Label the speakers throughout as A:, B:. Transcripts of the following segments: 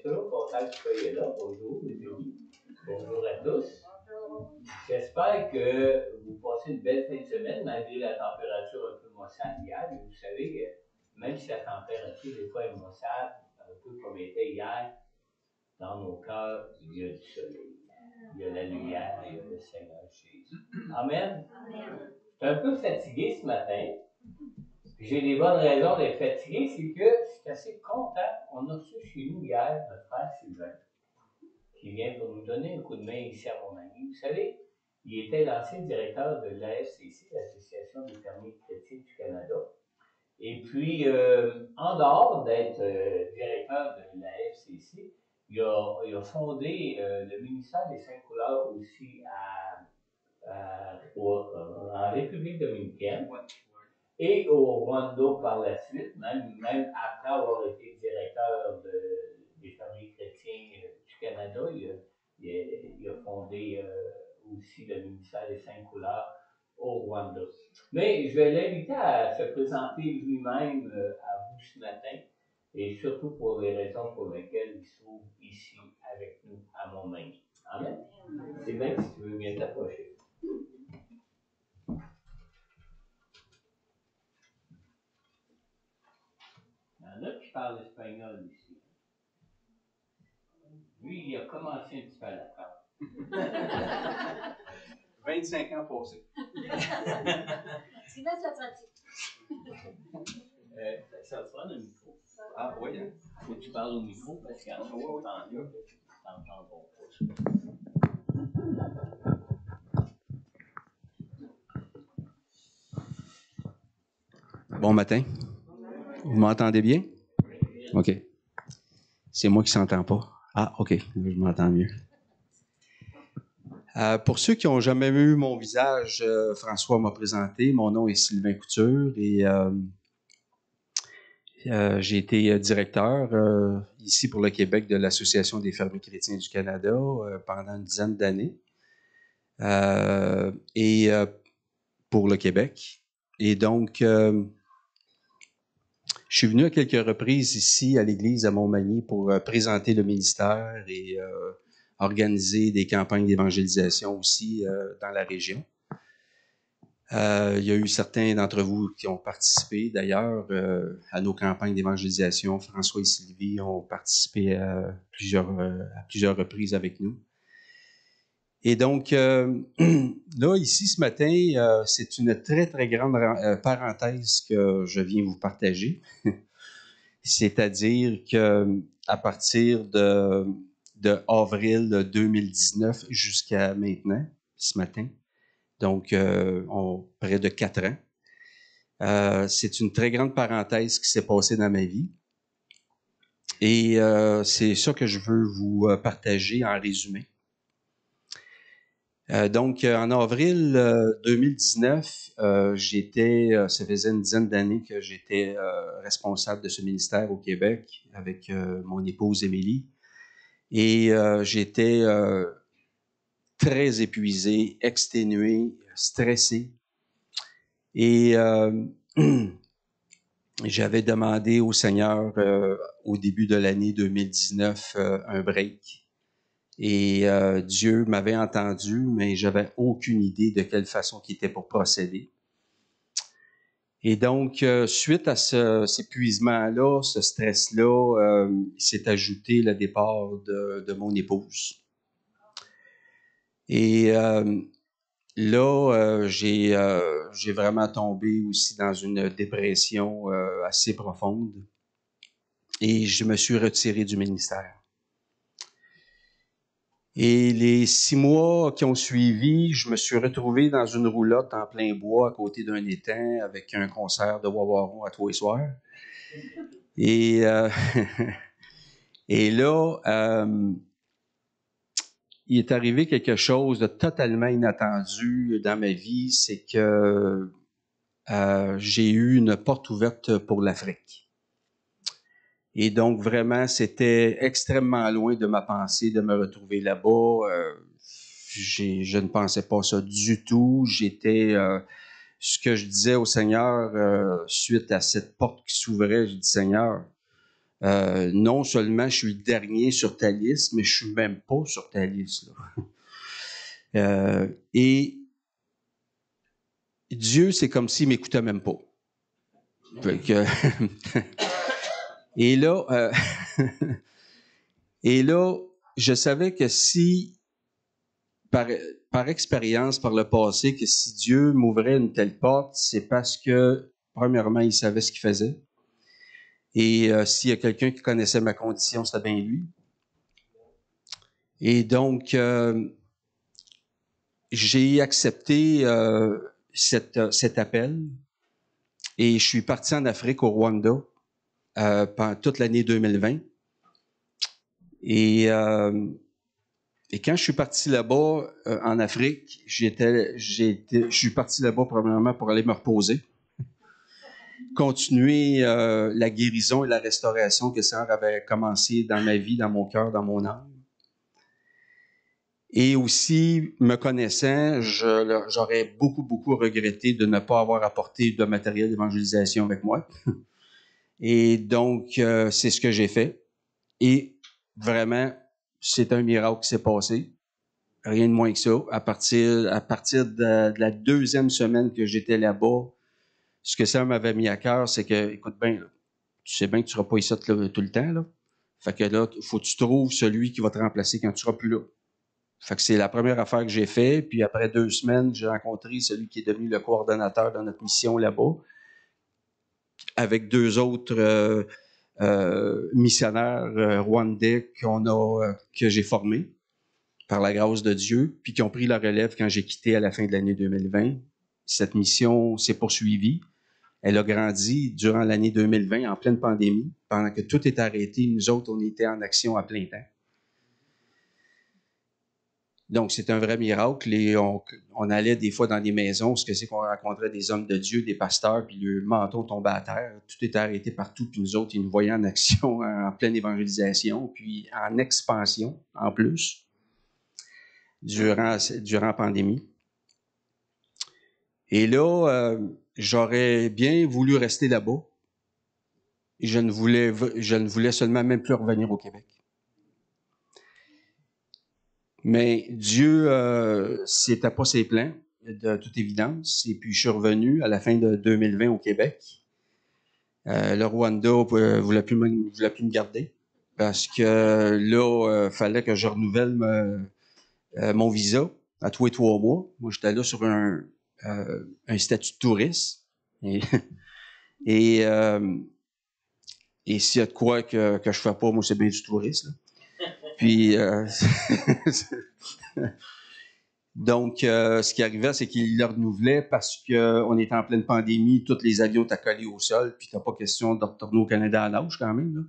A: toujours content que vous soyez là. Bonjour, les amis. Bonjour à tous. J'espère que vous passez une belle fin de semaine, malgré la température un peu maussade hier. Mais vous savez, même si la température, des fois, est maussade, un peu comme était hier, dans nos cœurs, il y a du soleil. Il y a la lumière, il y a le Seigneur Jésus. Amen. Je suis un peu fatigué ce matin. J'ai des bonnes raisons d'être fatigué, c'est que je suis assez content. On a reçu chez nous hier notre frère Sylvain, qui vient pour nous donner un coup de main ici à Montmagny. Vous savez, il était l'ancien directeur de l'AFCC, l'Association des fermiers chrétiens du Canada. Et puis, en dehors d'être directeur de l'AFCC, il a fondé le ministère des Saintes Couleurs aussi en République dominicaine. Et au Rwanda par la suite, même après avoir été directeur des fermiers chrétiens du Canada, il a fondé aussi le ministère des Saintes Couleurs au Rwanda. Mais je vais l'inviter à se présenter lui-même à vous ce matin, et surtout pour les raisons pour lesquelles il se trouve ici avec nous à Montmagny. Amen. C'est bien si tu veux bien t'approcher. Il y en a qui parlent espagnol ici. Lui, il a commencé un petit peu à l'apprendre.
B: 25 ans passés.
C: C'est là ça pratique.
A: Ça te prend le micro.
B: Ah oui, hein?
A: Faut que tu parles au micro parce qu'en fait, on t'entend mieux. T'entendront pas.
B: Bon matin. Vous m'entendez bien? OK. C'est moi qui ne s'entends pas. Ah, OK. Je m'entends mieux. Pour ceux qui n'ont jamais vu mon visage, François m'a présenté. Mon nom est Sylvain Couture et j'ai été directeur ici pour le Québec de l'Association des fermiers chrétiens du Canada pendant une dizaine d'années et pour le Québec. Et donc, je suis venu à quelques reprises ici à l'église à Montmagny pour présenter le ministère et organiser des campagnes d'évangélisation aussi dans la région. Il y a eu certains d'entre vous qui ont participé d'ailleurs à nos campagnes d'évangélisation. François et Sylvie ont participé à plusieurs reprises avec nous. Et donc, là, ici, ce matin, c'est une très, très grande parenthèse que je viens vous partager. C'est-à-dire que à partir de avril 2019 jusqu'à maintenant, ce matin, donc près de 4 ans, c'est une très grande parenthèse qui s'est passée dans ma vie. Et c'est ça que je veux vous partager en résumé. Donc, en avril 2019, ça faisait une dizaine d'années que j'étais responsable de ce ministère au Québec avec mon épouse Émilie. Et j'étais très épuisé, exténué, stressé. Et j'avais demandé au Seigneur au début de l'année 2019 un break. Et Dieu m'avait entendu, mais j'avais aucune idée de quelle façon qu'il était pour procéder. Et donc, suite à cet épuisement-là, ce stress-là, il s'est ajouté le départ de mon épouse. Et là, j'ai vraiment tombé aussi dans une dépression assez profonde. Et je me suis retiré du ministère. Et les 6 mois qui ont suivi, je me suis retrouvé dans une roulotte en plein bois à côté d'un étang avec un concert de Wawaron à tous les soirs. Et, et là, il est arrivé quelque chose de totalement inattendu dans ma vie, c'est que j'ai eu une porte ouverte pour l'Afrique. Et donc, vraiment, c'était extrêmement loin de ma pensée de me retrouver là-bas. Je ne pensais pas ça du tout. J'étais... ce que je disais au Seigneur suite à cette porte qui s'ouvrait, je dis, Seigneur, Non seulement je suis le dernier sur ta liste, mais je suis même pas sur ta liste. Là. Et Dieu, c'est comme s'il m'écoutait même pas. Fait que et là, et là, je savais que si, par expérience, par le passé, que si Dieu m'ouvrait une telle porte, c'est parce que, premièrement, il savait ce qu'il faisait. Et s'il y a quelqu'un qui connaissait ma condition, c'était bien lui. Et donc, j'ai accepté cet appel et je suis parti en Afrique, au Rwanda, pendant toute l'année 2020. Et quand je suis parti là-bas, en Afrique, je suis parti là-bas premièrement pour aller me reposer, continuer la guérison et la restauration que le Seigneur avait commencé dans ma vie, dans mon cœur, dans mon âme. Et aussi, me connaissant, j'aurais beaucoup regretté de ne pas avoir apporté de matériel d'évangélisation avec moi. Et donc, c'est ce que j'ai fait. Et vraiment, c'est un miracle qui s'est passé. Rien de moins que ça. À partir de la deuxième semaine que j'étais là-bas, ce que ça m'avait mis à cœur, c'est que, écoute bien, là, tu sais bien que tu ne seras pas ici tout le temps. Là. Fait que là, il faut que tu trouves celui qui va te remplacer quand tu ne seras plus là. Fait que c'est la première affaire que j'ai fait. Puis après 2 semaines, j'ai rencontré celui qui est devenu le coordonnateur de notre mission là-bas, avec 2 autres missionnaires rwandais que j'ai formés par la grâce de Dieu, puis qui ont pris la relève quand j'ai quitté à la fin de l'année 2020. Cette mission s'est poursuivie. Elle a grandi durant l'année 2020, en pleine pandémie. Pendant que tout est arrêté, nous autres, on était en action à plein temps. Donc, c'est un vrai miracle. Et on allait des fois dans des maisons, ce que c'est qu'on rencontrait des hommes de Dieu, des pasteurs, puis le menton tombait à terre. Tout était arrêté partout, puis nous autres, ils nous voyaient en action, en pleine évangélisation, puis en expansion, en plus, durant la pandémie. Et là, j'aurais bien voulu rester là-bas. Et je ne voulais seulement même plus revenir au Québec. Mais Dieu, c'était pas ses plans, de toute évidence. Et puis, je suis revenu à la fin de 2020 au Québec. Le Rwanda voulait plus me garder parce que là, fallait que je renouvelle mon visa à tous les 3 mois. Moi, j'étais là sur un statut de touriste. Et s'il y a de quoi que je fais pas, moi, c'est bien du tourisme. Là. Puis, donc, ce qui arrivait, c'est qu'il le renouvelait parce qu'on était en pleine pandémie, tous les avions étaient collés au sol, puis t'as pas question de retourner au Canada à nage quand même. Là.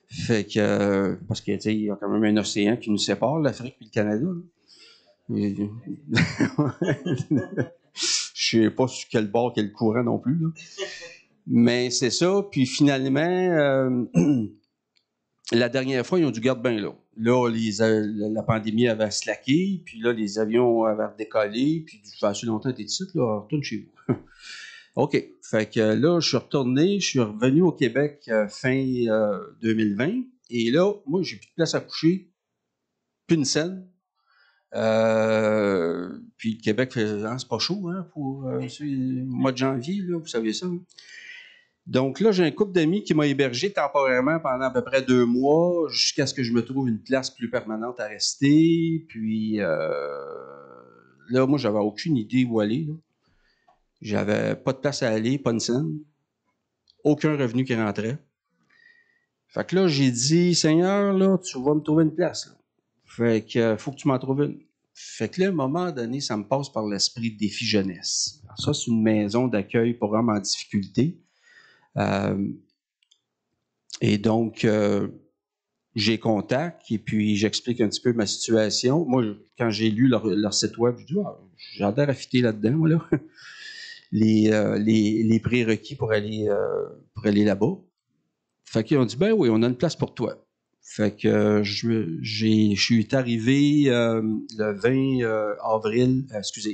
B: Fait que, parce que, tu sais, il y a quand même un océan qui nous sépare, l'Afrique et le Canada. Je sais pas sur quel bord, quel courant non plus. Là. Mais c'est ça, puis finalement... La dernière fois, ils ont dû garder bien là. Là, la pandémie avait slacké, puis là, les avions avaient décollé, puis ça fait assez longtemps que t'es ici, là, retourne chez vous. OK. Fait que là, je suis retourné, je suis revenu au Québec fin 2020, et là, moi, j'ai plus de place à coucher, plus une scène. Puis le Québec, c'est pas chaud, hein, pour le mois de janvier, là, vous savez ça. Hein? Donc là, j'ai un couple d'amis qui m'a hébergé temporairement pendant à peu près 2 mois jusqu'à ce que je me trouve une place plus permanente à rester. Puis là, moi, j'avais aucune idée où aller. Là. J'avais pas de place à aller, pas une scène, aucun revenu qui rentrait. Fait que là, j'ai dit, Seigneur, là, tu vas me trouver une place. Là. Fait que faut que tu m'en trouves une. Fait que là, à un moment donné, ça me passe par l'esprit de Défi Jeunesse. Alors ça, c'est une maison d'accueil pour hommes en difficulté. Et donc, j'ai contact et puis j'explique un petit peu ma situation. Moi, quand j'ai lu leur site web, je dis j'ai hâte à fitter là-dedans, moi, là. Les prérequis pour aller là-bas. Fait qu'ils ont dit ben oui, on a une place pour toi. Fait que je suis arrivé le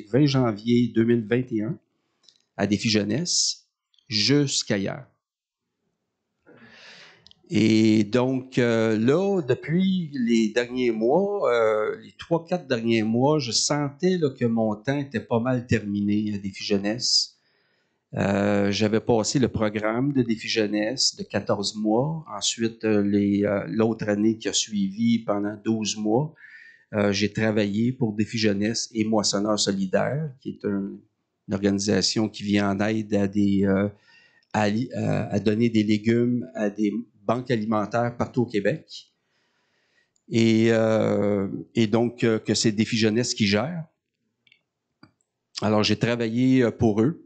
B: 20 janvier 2021 à Défi Jeunesse jusqu'à hier. Et donc, là, depuis les derniers mois, les 3-4 derniers mois, je sentais là, que mon temps était pas mal terminé à Défi Jeunesse. J'avais passé le programme de Défi Jeunesse de 14 mois. Ensuite, l'autre année qui a suivi, pendant 12 mois, j'ai travaillé pour Défi Jeunesse et Moissonneurs solidaires, qui est une organisation qui vient en aide à donner des légumes à des banques alimentaires partout au Québec. Et donc, que c'est Défi Jeunesse qui gère. Alors, j'ai travaillé pour eux.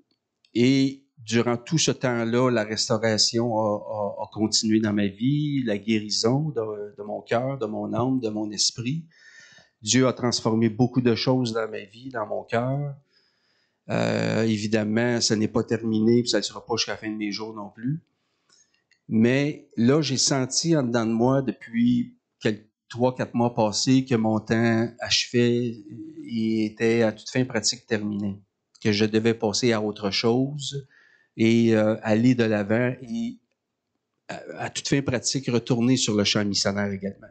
B: Et durant tout ce temps-là, la restauration a continué dans ma vie, la guérison de mon cœur, de mon âme, de mon esprit. Dieu a transformé beaucoup de choses dans ma vie, dans mon cœur. Évidemment, ça n'est pas terminé, puis ça ne sera pas jusqu'à la fin de mes jours non plus. Mais là, j'ai senti en dedans de moi, depuis 3-4 mois passés, que mon temps achevait et était à toute fin pratique terminé. Que je devais passer à autre chose et aller de l'avant et à toute fin pratique retourner sur le champ missionnaire également.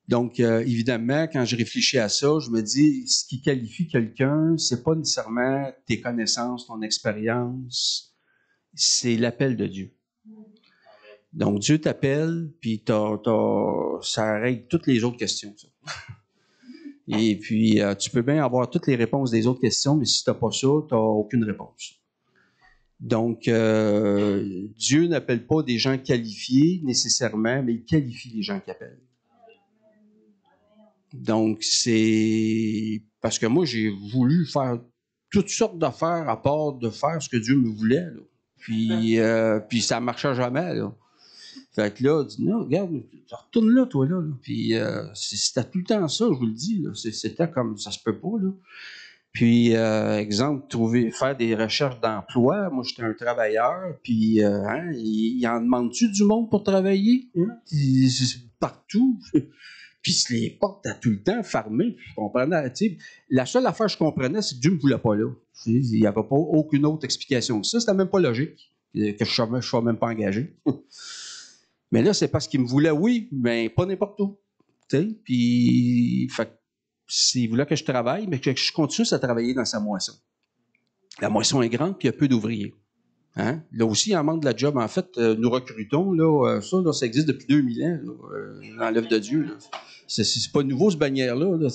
B: Donc, évidemment, quand je réfléchis à ça, je me dis, ce qui qualifie quelqu'un, c'est pas nécessairement tes connaissances, ton expérience, c'est l'appel de Dieu. Donc, Dieu t'appelle, puis ça règle toutes les autres questions, ça. Et puis, tu peux bien avoir toutes les réponses des autres questions, mais si tu n'as pas ça, tu n'as aucune réponse. Donc, Dieu n'appelle pas des gens qualifiés nécessairement, mais il qualifie les gens qui appellent. Donc, c'est parce que moi, j'ai voulu faire toutes sortes d'affaires à part de faire ce que Dieu me voulait, là. Puis ça ne marchait jamais, là. Fait que là, dit, non, regarde, retourne là, toi, là. Puis c'était tout le temps ça, je vous le dis, là. C'était comme, ça se peut pas, là. Puis, exemple, faire des recherches d'emploi. Moi, j'étais un travailleur, puis, il en demande-tu du monde pour travailler? Hein? Partout. Puis, les portes à tout le temps fermées. Puis, je comprenais, tu sais, la seule affaire que je comprenais, c'est que Dieu ne me voulait pas là. Il n'y avait pas aucune autre explication que ça. C'était même pas logique que je ne sois même pas engagé. Mais là, c'est parce qu'il me voulait, oui, mais pas n'importe où. Tu sais, puis, il voulait que je travaille, mais que je continue à travailler dans sa moisson. La moisson est grande, puis il y a peu d'ouvriers. Hein? Là aussi, il en manque de la job. En fait, nous recrutons, là, ça existe depuis 2000 ans, là, dans l'œuvre de Dieu. Là. C'est pas nouveau, ce bannière-là. Là,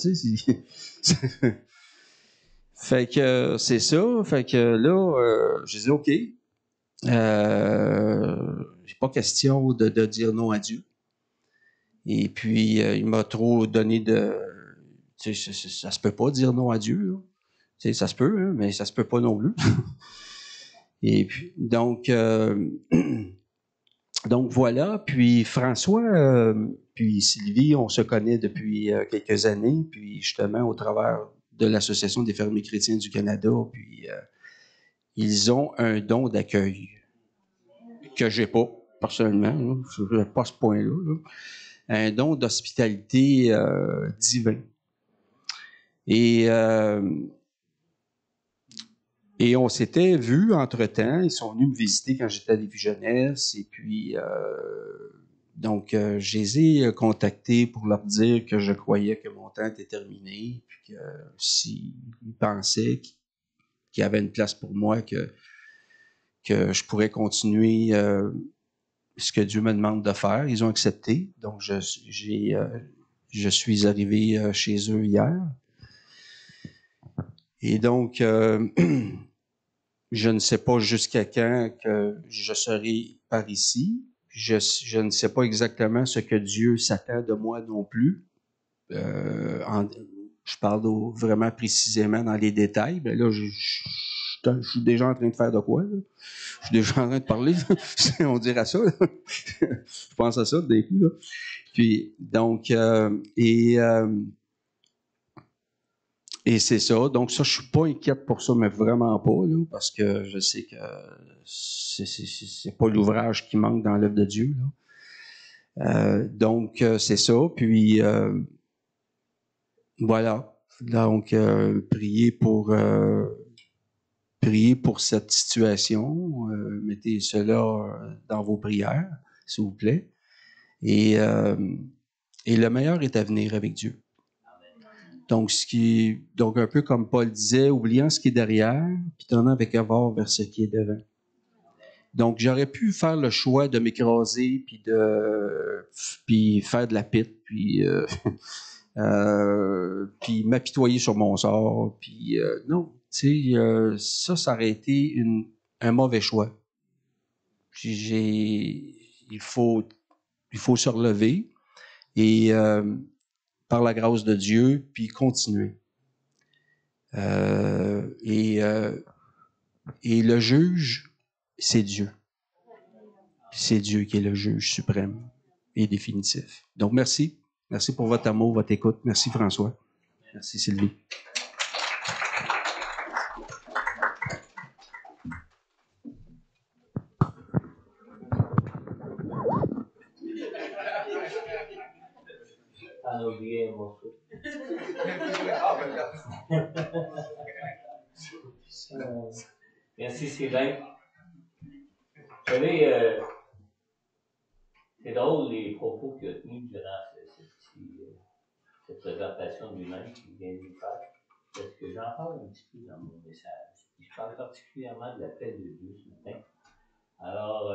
B: fait que c'est ça. Fait que là, je dis OK. J'ai pas question de dire non à Dieu. Et puis, il m'a trop donné de... Tu sais, ça se peut pas dire non à Dieu. Là. Tu sais, ça se peut, hein, mais ça se peut pas non plus. Et puis, donc voilà. Puis François, puis Sylvie, on se connaît depuis quelques années. Puis justement, au travers de l'Association des fermiers chrétiens du Canada, puis ils ont un don d'accueil que j'ai pas, personnellement. Je n'ai pas ce point-là. Là. Un don d'hospitalité divin. Et on s'était vus entre-temps. Ils sont venus me visiter quand j'étais à Défi Jeunesse. Et puis, donc, je les ai contactés pour leur dire que je croyais que mon temps était terminé. Puis que s'ils pensaient qu'il y avait une place pour moi, que je pourrais continuer ce que Dieu me demande de faire. Ils ont accepté. Donc, je suis arrivé chez eux hier. Et donc, je ne sais pas jusqu'à quand que je serai par ici. Je ne sais pas exactement ce que Dieu s'attend de moi non plus. Je parle vraiment précisément dans les détails. Mais là, je suis déjà en train de faire de quoi? Là? Je suis déjà en train de parler. On dirait ça. Là. Je pense à ça d'un coup. Là. Puis, donc, et c'est ça. Donc, ça, je suis pas inquiète pour ça, mais vraiment pas, là, parce que je sais que c'est pas l'ouvrage qui manque dans l'œuvre de Dieu. Là. Donc, c'est ça. Puis, voilà. Donc, prier pour prier pour cette situation. Mettez cela dans vos prières, s'il vous plaît. Et le meilleur est à venir avec Dieu. Donc, donc un peu comme Paul disait, oubliant ce qui est derrière, puis tournant avec avare vers ce qui est devant. Donc, j'aurais pu faire le choix de m'écraser, puis faire de la pite, puis puis m'apitoyer sur mon sort, puis non, tu sais, ça aurait été un mauvais choix. Il faut se relever et par la grâce de Dieu, puis continuer. Et le juge, c'est Dieu. C'est Dieu qui est le juge suprême et définitif. Donc, merci. Merci pour votre amour, votre écoute. Merci, François. Merci, Sylvie.
A: On a oublié un morceau. Merci, Sylvain. Vous savez, c'est drôle les propos qu'il a tenus durant cette présentation de lui-même qu'il vient de nous faire, parce que j'en parle un petit peu dans mon message. Je parle particulièrement de l'appel de Dieu ce matin. Alors,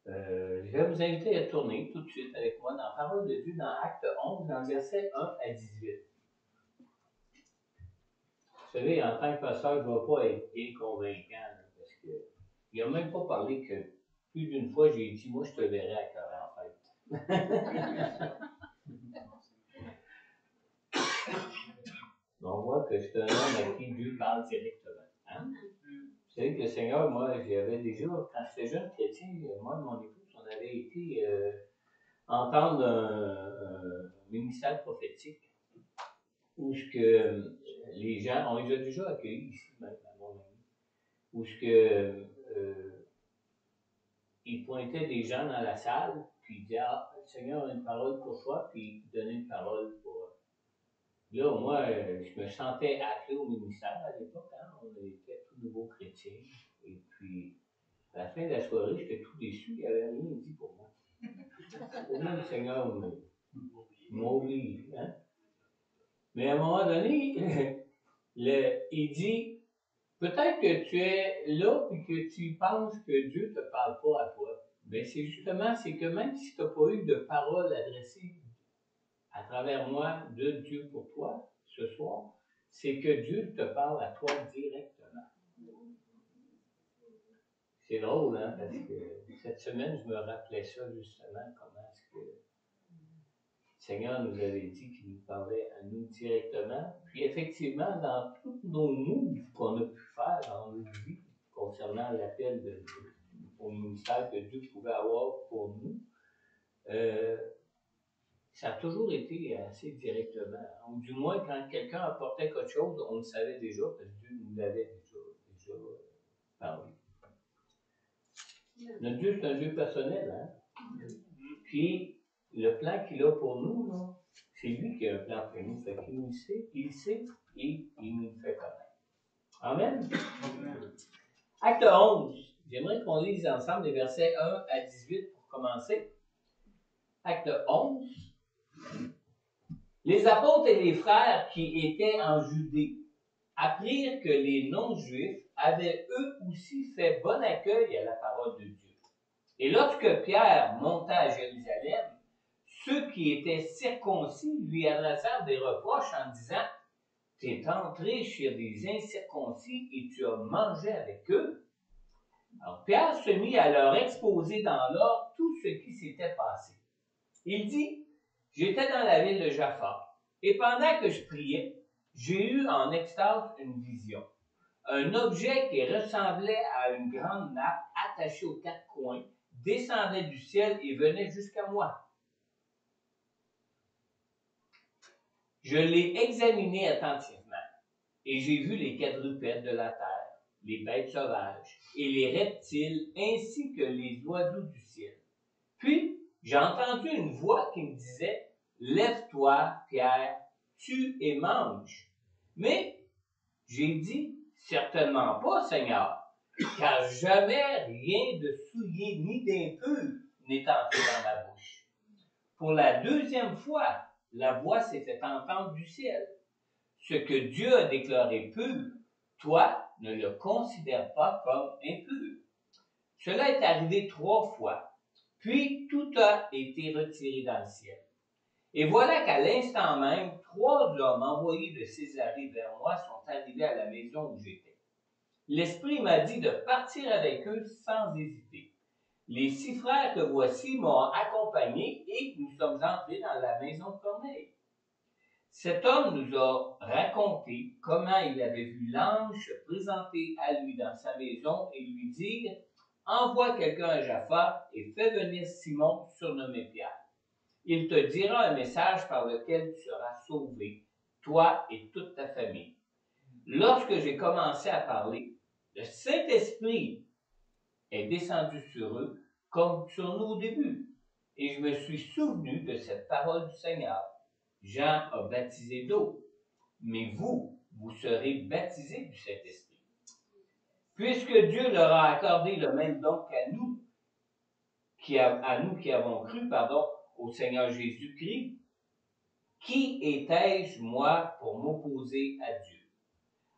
A: je vais vous inviter à tourner tout de suite avec moi dans la parole de Dieu dans Acte 11, dans le verset 1 à 18. Vous savez, en tant que pasteur, je ne vais pas être bien convaincant, là, parce qu'il n'a même pas parlé que plus d'une fois, j'ai dit, moi, je te verrai à cœur en fait. On voit que c'est un homme à qui Dieu parle directement. Hein? Vous savez que le Seigneur, moi, j'avais déjà, quand j'étais jeune chrétien, moi et mon épouse, on avait été entendre un ministère prophétique où ce que les gens, on les a déjà accueillis ici, même à mon ami, où ce que il pointait des gens dans la salle, puis il disait, ah, le Seigneur a une parole pour toi, puis il donnait une parole pour eux. Là, moi, je me sentais appelé au ministère à l'époque, hein? On était tout nouveaux chrétiens, et puis à la fin de la soirée, j'étais tout déçu, il n'avait rien dit pour moi. Au moins, le Seigneur m'a oublié. Hein? Mais à un moment donné, il dit, peut-être que tu es là et que tu penses que Dieu ne te parle pas à toi. Mais c'est justement, c'est que même si tu n'as pas eu de parole adressée à travers moi de Dieu pour toi ce soir, c'est que Dieu te parle à toi directement. C'est drôle, hein, parce que cette semaine, je me rappelais ça justement, comment est-ce que le Seigneur nous avait dit qu'il nous parlait à nous directement. Puis effectivement, dans tous nos moves qu'on a pu faire dans notre vie concernant l'appel au ministère que Dieu pouvait avoir pour nous, ça a toujours été assez directement. Ou du moins, quand quelqu'un apportait quelque chose, on le savait déjà, parce que Dieu nous l'avait déjà parlé. Notre Dieu, c'est un Dieu personnel, hein? Puis, le plan qu'il a pour nous, là, c'est lui qui a un plan pour nous. Fait qu'il nous sait, il sait et il nous le fait connaître. Amen? Acte 11. J'aimerais qu'on lise ensemble les versets 1 à 18 pour commencer. Acte 11. Les apôtres et les frères qui étaient en Judée apprirent que les non-juifs avaient eux aussi fait bon accueil à la parole de Dieu. Et lorsque Pierre monta à Jérusalem, ceux qui étaient circoncis lui adressèrent des reproches en disant, « Tu es entré chez des incirconcis et tu as mangé avec eux. » Alors Pierre se mit à leur exposer dans l'ordre tout ce qui s'était passé. Il dit, « J'étais dans la ville de Jaffa, et pendant que je priais, j'ai eu en extase une vision. Un objet qui ressemblait à une grande nappe attachée aux quatre coins descendait du ciel et venait jusqu'à moi. Je l'ai examiné attentivement, et j'ai vu les quadrupèdes de la terre, les bêtes sauvages et les reptiles, ainsi que les oiseaux du ciel. Puis, j'ai entendu une voix qui me disait, « Lève-toi, Pierre, tue et mange. » Mais J'ai dit, certainement pas, Seigneur, car jamais rien de souillé ni d'impur n'est entré dans ma bouche. Pour la deuxième fois, la voix s'est fait entendre du ciel. Ce que Dieu a déclaré pur, toi ne le considères pas comme impur. Cela est arrivé 3 fois, puis tout a été retiré dans le ciel. Et voilà qu'à l'instant même, 3 hommes envoyés de Césarée vers moi sont arrivés à la maison où j'étais. L'Esprit m'a dit de partir avec eux sans hésiter. Les 6 frères que voici m'ont accompagné et nous sommes entrés dans la maison de Corneille. Cet homme nous a raconté comment il avait vu l'ange se présenter à lui dans sa maison et lui dire « Envoie quelqu'un à Jaffa et fais venir Simon, surnommé Pierre. Il te dira un message par lequel tu seras sauvé, toi et toute ta famille. » Lorsque j'ai commencé à parler, le Saint-Esprit est descendu sur eux comme sur nous au début. Et je me suis souvenu de cette parole du Seigneur. Jean a baptisé d'eau, mais vous serez baptisés du Saint-Esprit. Puisque Dieu leur a accordé le même don qu'à nous, qui avons cru, au Seigneur Jésus-Christ, qui étais-je, moi, pour m'opposer à Dieu?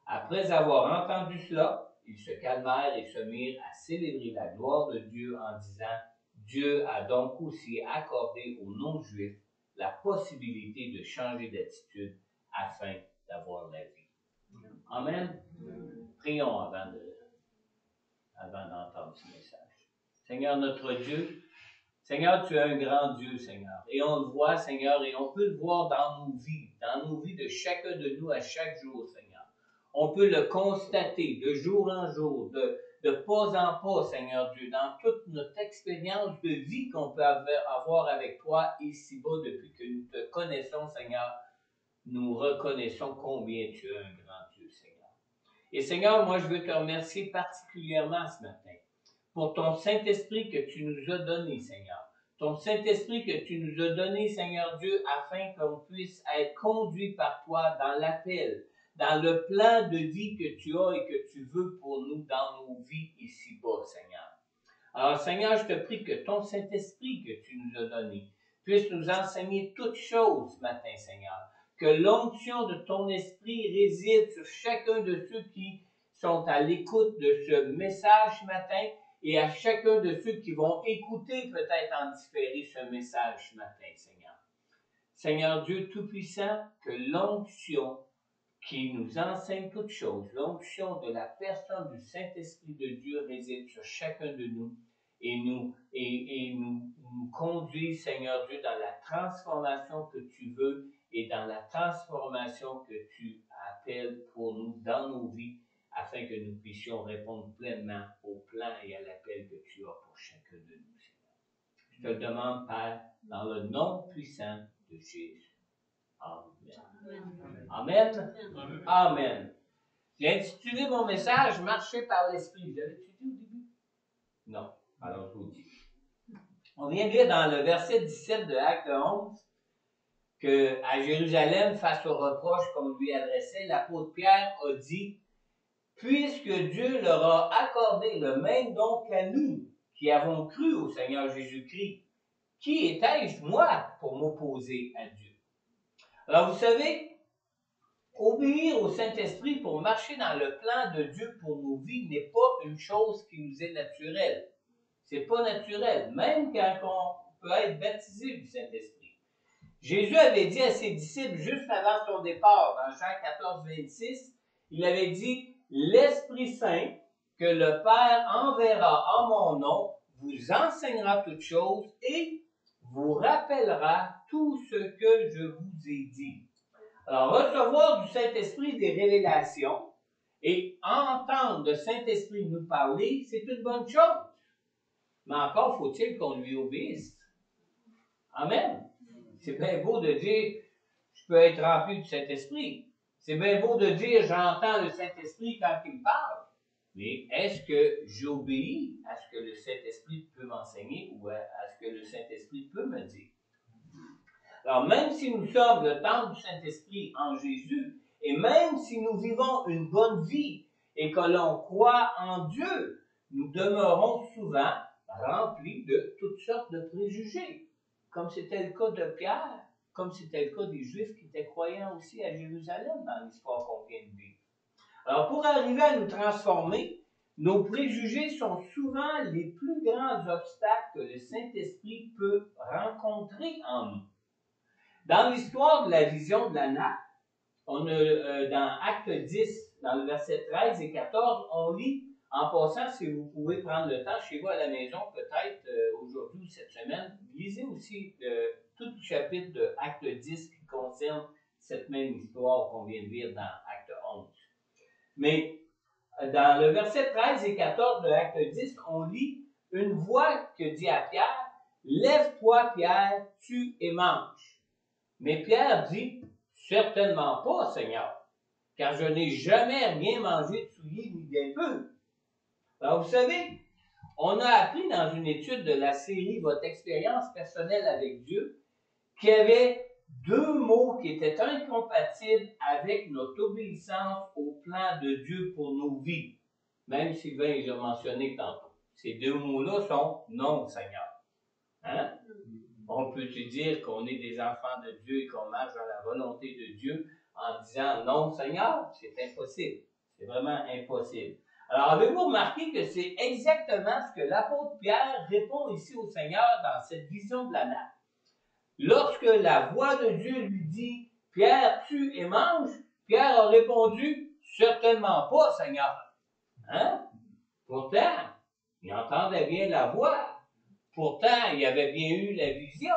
A: Après avoir entendu cela, ils se calmèrent et se mirent à célébrer la gloire de Dieu en disant, Dieu a donc aussi accordé aux non-juifs la possibilité de changer d'attitude afin d'avoir la vie. Amen. Prions avant d'entendre ce message. Seigneur notre Dieu, Seigneur, tu es un grand Dieu, Seigneur. Et on le voit, Seigneur, et on peut le voir dans nos vies de chacun de nous à chaque jour, Seigneur. On peut le constater de jour en jour, de pas en pas, Seigneur Dieu, dans toute notre expérience de vie qu'on peut avoir avec toi ici-bas depuis que nous te connaissons, Seigneur. Nous reconnaissons combien tu es un grand Dieu, Seigneur. Et Seigneur, moi je veux te remercier particulièrement ce matin pour ton Saint-Esprit que tu nous as donné, Seigneur. Ton Saint-Esprit que tu nous as donné, Seigneur Dieu, afin qu'on puisse être conduit par toi dans l'appel, dans le plan de vie que tu as et que tu veux pour nous dans nos vies ici-bas, Seigneur. Alors, Seigneur, je te prie que ton Saint-Esprit que tu nous as donné puisse nous enseigner toutes choses ce matin, Seigneur. Que l'onction de ton Esprit réside sur chacun de ceux qui sont à l'écoute de ce message ce matin et à chacun de ceux qui vont écouter peut-être en différé ce message ce matin, Seigneur. Seigneur Dieu Tout-Puissant, que l'onction qui nous enseigne toutes choses, l'onction de la personne du Saint-Esprit de Dieu réside sur chacun de nous et nous conduit, Seigneur Dieu, dans la transformation que tu veux et dans la transformation que tu appelles pour nous dans nos vies, afin que nous puissions répondre pleinement au plan et à l'appel que tu as pour chacun de nous, Seigneur. Je te le demande, Père, dans le nom puissant de Jésus. Amen. Amen. Amen. Amen. J'ai intitulé mon message « Marcher par l'Esprit ». Vous l'avez-tu dit au début? Non. Alors, je vous dis. On vient de lire dans le verset 17 de Acte 11 qu'à Jérusalem, face aux reproches qu'on lui adressait, l'apôtre Pierre a dit « Puisque Dieu leur a accordé le même don qu'à nous, qui avons cru au Seigneur Jésus-Christ, qui étais-je, moi, pour m'opposer à Dieu? » Alors, vous savez, obéir au Saint-Esprit pour marcher dans le plan de Dieu pour nos vies n'est pas une chose qui nous est naturelle. C'est pas naturel, même quand on peut être baptisé du Saint-Esprit. Jésus avait dit à ses disciples, juste avant son départ, dans Jean 14, 26, il avait dit, « L'Esprit Saint, que le Père enverra en mon nom, vous enseignera toutes choses et vous rappellera tout ce que je vous ai dit. » Alors, recevoir du Saint-Esprit des révélations et entendre le Saint-Esprit nous parler, c'est une bonne chose. Mais encore faut-il qu'on lui obéisse. Amen. C'est bien beau de dire, je peux être rempli du Saint-Esprit. C'est bien beau de dire, j'entends le Saint-Esprit quand il parle. Mais est-ce que j'obéis à ce que le Saint-Esprit peut m'enseigner ou à ce que le Saint-Esprit peut me dire? Alors, même si nous sommes le temple du Saint-Esprit en Jésus Et même si nous vivons une bonne vie et que l'on croit en Dieu, nous demeurons souvent remplis de toutes sortes de préjugés, comme c'était le cas de Pierre, comme c'était le cas des Juifs qui étaient croyants aussi à Jérusalem dans l'histoire qu'on vient de vivre. Alors, pour arriver à nous transformer, nos préjugés sont souvent les plus grands obstacles que le Saint-Esprit peut rencontrer en nous. Dans l'histoire de la vision de la nappe, dans Acte 10, dans le verset 13 et 14, on lit, en passant, si vous pouvez prendre le temps chez vous à la maison, peut-être aujourd'hui ou cette semaine, lisez aussi tout le chapitre de Acte 10 qui concerne cette même histoire qu'on vient de lire dans Acte 11. Mais dans le verset 13 et 14 de Acte 10, on lit une voix que dit à Pierre, « Lève-toi, Pierre, tue et mange. » Mais Pierre dit, « Certainement pas, Seigneur, car je n'ai jamais rien mangé de souillé ni d'impur. » Alors, vous savez, on a appris dans une étude de la série « Votre expérience personnelle avec Dieu » qu'il y avait deux mots qui étaient incompatibles avec notre obéissance au plan de Dieu pour nos vies. Même Sylvain les a mentionnés tantôt. Ces deux mots-là sont « non, Seigneur ». Hein? On peut se dire qu'on est des enfants de Dieu et qu'on marche dans la volonté de Dieu en disant « non, Seigneur », c'est impossible. C'est vraiment impossible. Alors, avez-vous remarqué que c'est exactement ce que l'apôtre Pierre répond ici au Seigneur dans cette vision de la nappe? Lorsque la voix de Dieu lui dit « Pierre, tue et mange », Pierre a répondu « Certainement pas, Seigneur. » Hein? Pourtant, il entendait bien la voix. Pourtant, il avait bien eu la vision.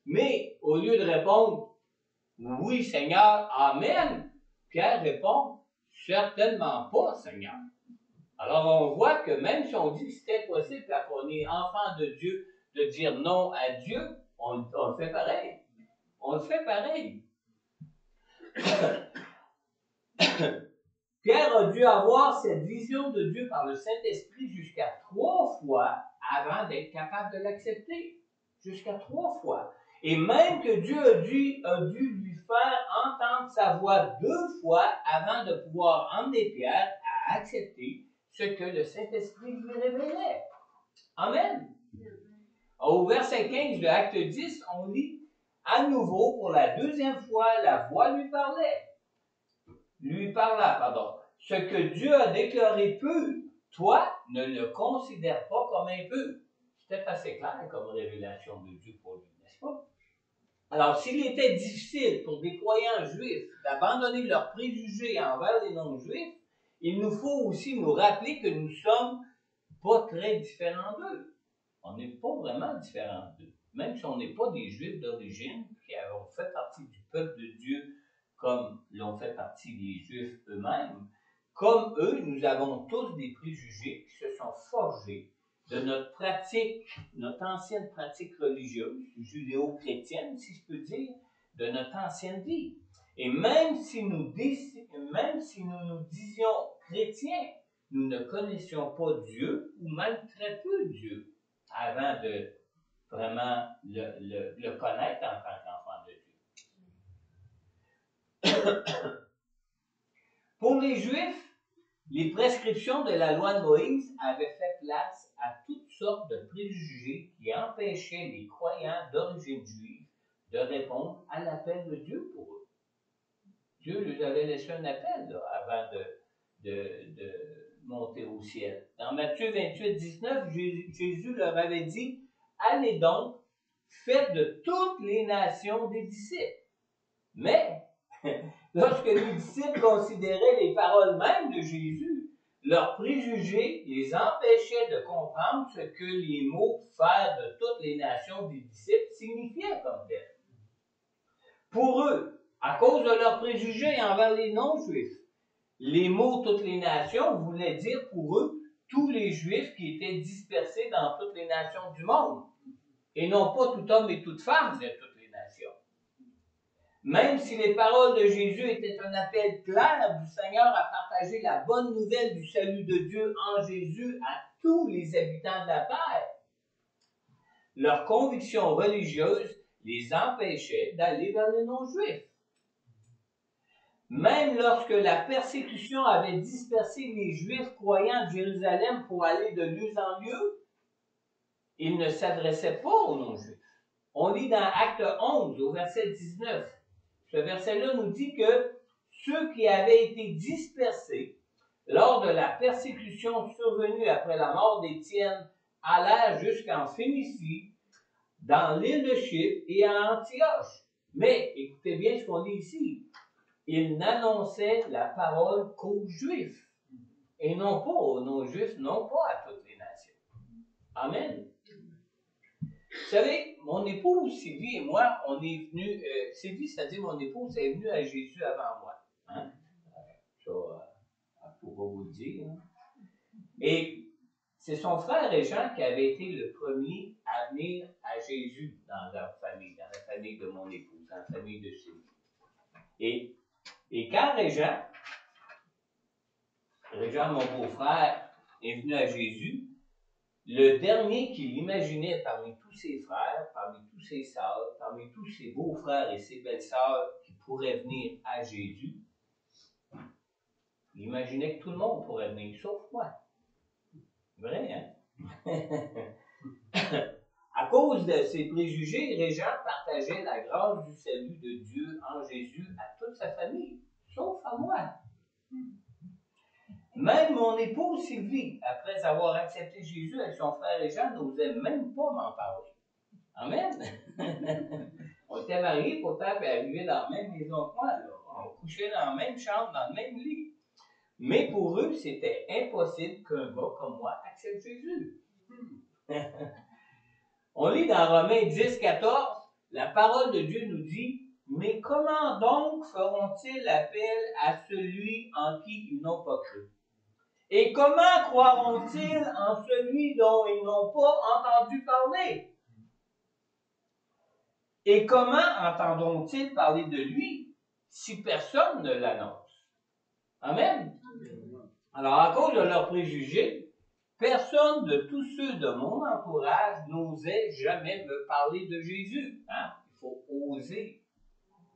A: Mais au lieu de répondre « Oui, Seigneur, Amen », Pierre répond « Certainement pas, Seigneur. » Alors, on voit que même si on dit que c'est impossible quand on est enfant de Dieu de dire non à Dieu, on le fait pareil. On le fait pareil. Pierre a dû avoir cette vision de Dieu par le Saint-Esprit jusqu'à 3 fois avant d'être capable de l'accepter. Jusqu'à 3 fois. Et même que Dieu a dû lui faire entendre sa voix 2 fois avant de pouvoir emmener Pierre à accepter ce que le Saint-Esprit lui révélait. Amen. Au verset 15 de Acte 10, on lit « À nouveau, pour la 2e fois, la voix lui parla. Ce que Dieu a déclaré pur, toi, ne le considère pas comme impur. » C'était assez clair comme révélation de Dieu pour lui, n'est-ce pas? Alors, s'il était difficile pour des croyants juifs d'abandonner leurs préjugés envers les non-juifs, il nous faut aussi nous rappeler que nous sommes pas très différents d'eux. On n'est pas vraiment différents d'eux. Même si on n'est pas des Juifs d'origine, qui ont fait partie du peuple de Dieu, comme l'ont fait partie les Juifs eux-mêmes, comme eux, nous avons tous des préjugés qui se sont forgés de notre pratique, notre ancienne pratique religieuse, judéo-chrétienne, si je peux dire, de notre ancienne vie. Et même si nous nous disions chrétiens, nous ne connaissions pas Dieu, ou même très peu Dieu, avant de vraiment le connaître en tant qu'enfant de Dieu. Pour les Juifs, les prescriptions de la loi de Moïse avaient fait place à toutes sortes de préjugés qui empêchaient les croyants d'origine juive de répondre à l'appel de Dieu pour eux. Dieu leur avait laissé un appel là, avant de monter au ciel. Dans Matthieu 28, 19, Jésus leur avait dit « Allez donc, faites de toutes les nations des disciples. » Mais, lorsque les disciples considéraient les paroles mêmes de Jésus, leurs préjugés les empêchaient de comprendre ce que les mots « faire de toutes les nations des disciples » signifiaient comme tel. Pour eux, à cause de leurs préjugés envers les non-juifs, les mots « toutes les nations » voulaient dire pour eux tous les Juifs qui étaient dispersés dans toutes les nations du monde, et non pas tout homme et toute femme de toutes les nations. Même si les paroles de Jésus étaient un appel clair du Seigneur à partager la bonne nouvelle du salut de Dieu en Jésus à tous les habitants de la terre, leurs convictions religieuses les empêchaient d'aller vers les non-juifs. Même lorsque la persécution avait dispersé les Juifs croyants de Jérusalem pour aller de lieu en lieu, il ne s'adressait pas aux non-Juifs. On lit dans Acte 11, au verset 19. Ce verset-là nous dit que ceux qui avaient été dispersés lors de la persécution survenue après la mort d'Étienne allèrent jusqu'en Phénicie, dans l'île de Chypre et à Antioche. Mais, écoutez bien ce qu'on dit ici, ils n'annonçaient la parole qu'aux Juifs, et non pas aux non-Juifs, non pas à toutes les nations. Amen. Vous savez, mon épouse Sylvie et moi, on est venus, Sylvie, c'est-à-dire mon épouse, est venue à Jésus avant moi. Hein? Ça, faut pas vous le dire. Hein? Et c'est son frère Régent qui avait été le premier à venir à Jésus dans leur famille, dans la famille de mon épouse, dans la famille de Sylvie. Et quand Régent, mon beau-frère, est venu à Jésus, le dernier qu'il imaginait parmi tous ses frères, parmi tous ses sœurs, parmi tous ses beaux-frères et ses belles-sœurs qui pourraient venir à Jésus, il imaginait que tout le monde pourrait venir, sauf moi. Vrai, hein? À cause de ses préjugés, Régent partageait la grâce du salut de Dieu en Jésus à toute sa famille, sauf à moi. Même mon épouse Sylvie, après avoir accepté Jésus avec son frère Régent, n'osait même pas m'en parler. Amen. On était mariés, pourtant, puis elle vivait dans la même maison que moi. Là. On couchait dans la même chambre, dans le même lit. Mais pour eux, c'était impossible qu'un gars comme moi accepte Jésus. On lit dans Romains 10, 14, la parole de Dieu nous dit « Mais comment donc feront-ils appel à celui en qui ils n'ont pas cru? Et comment croiront-ils en celui dont ils n'ont pas entendu parler? Et comment entendront-ils parler de lui si personne ne l'annonce? » Amen. Alors, à cause de leurs préjugés, personne de tous ceux de mon entourage n'osait jamais me parler de Jésus. Hein? Il faut oser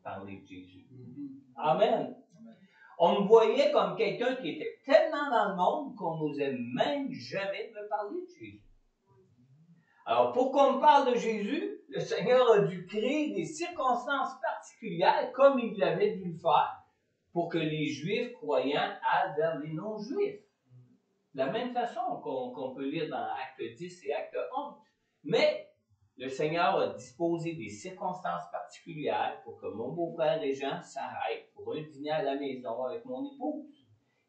A: parler de Jésus. Amen. On me voyait comme quelqu'un qui était tellement dans le monde qu'on n'osait même jamais me parler de Jésus. Alors, pour qu'on me parle de Jésus, le Seigneur a dû créer des circonstances particulières, comme il avait dû le faire, pour que les Juifs croyants aillent vers les non-Juifs. De la même façon qu'on peut lire dans Acte 10 et Acte 11. Mais le Seigneur a disposé des circonstances particulières pour que mon beau-frère Régent s'arrête pour un dîner à la maison avec mon épouse.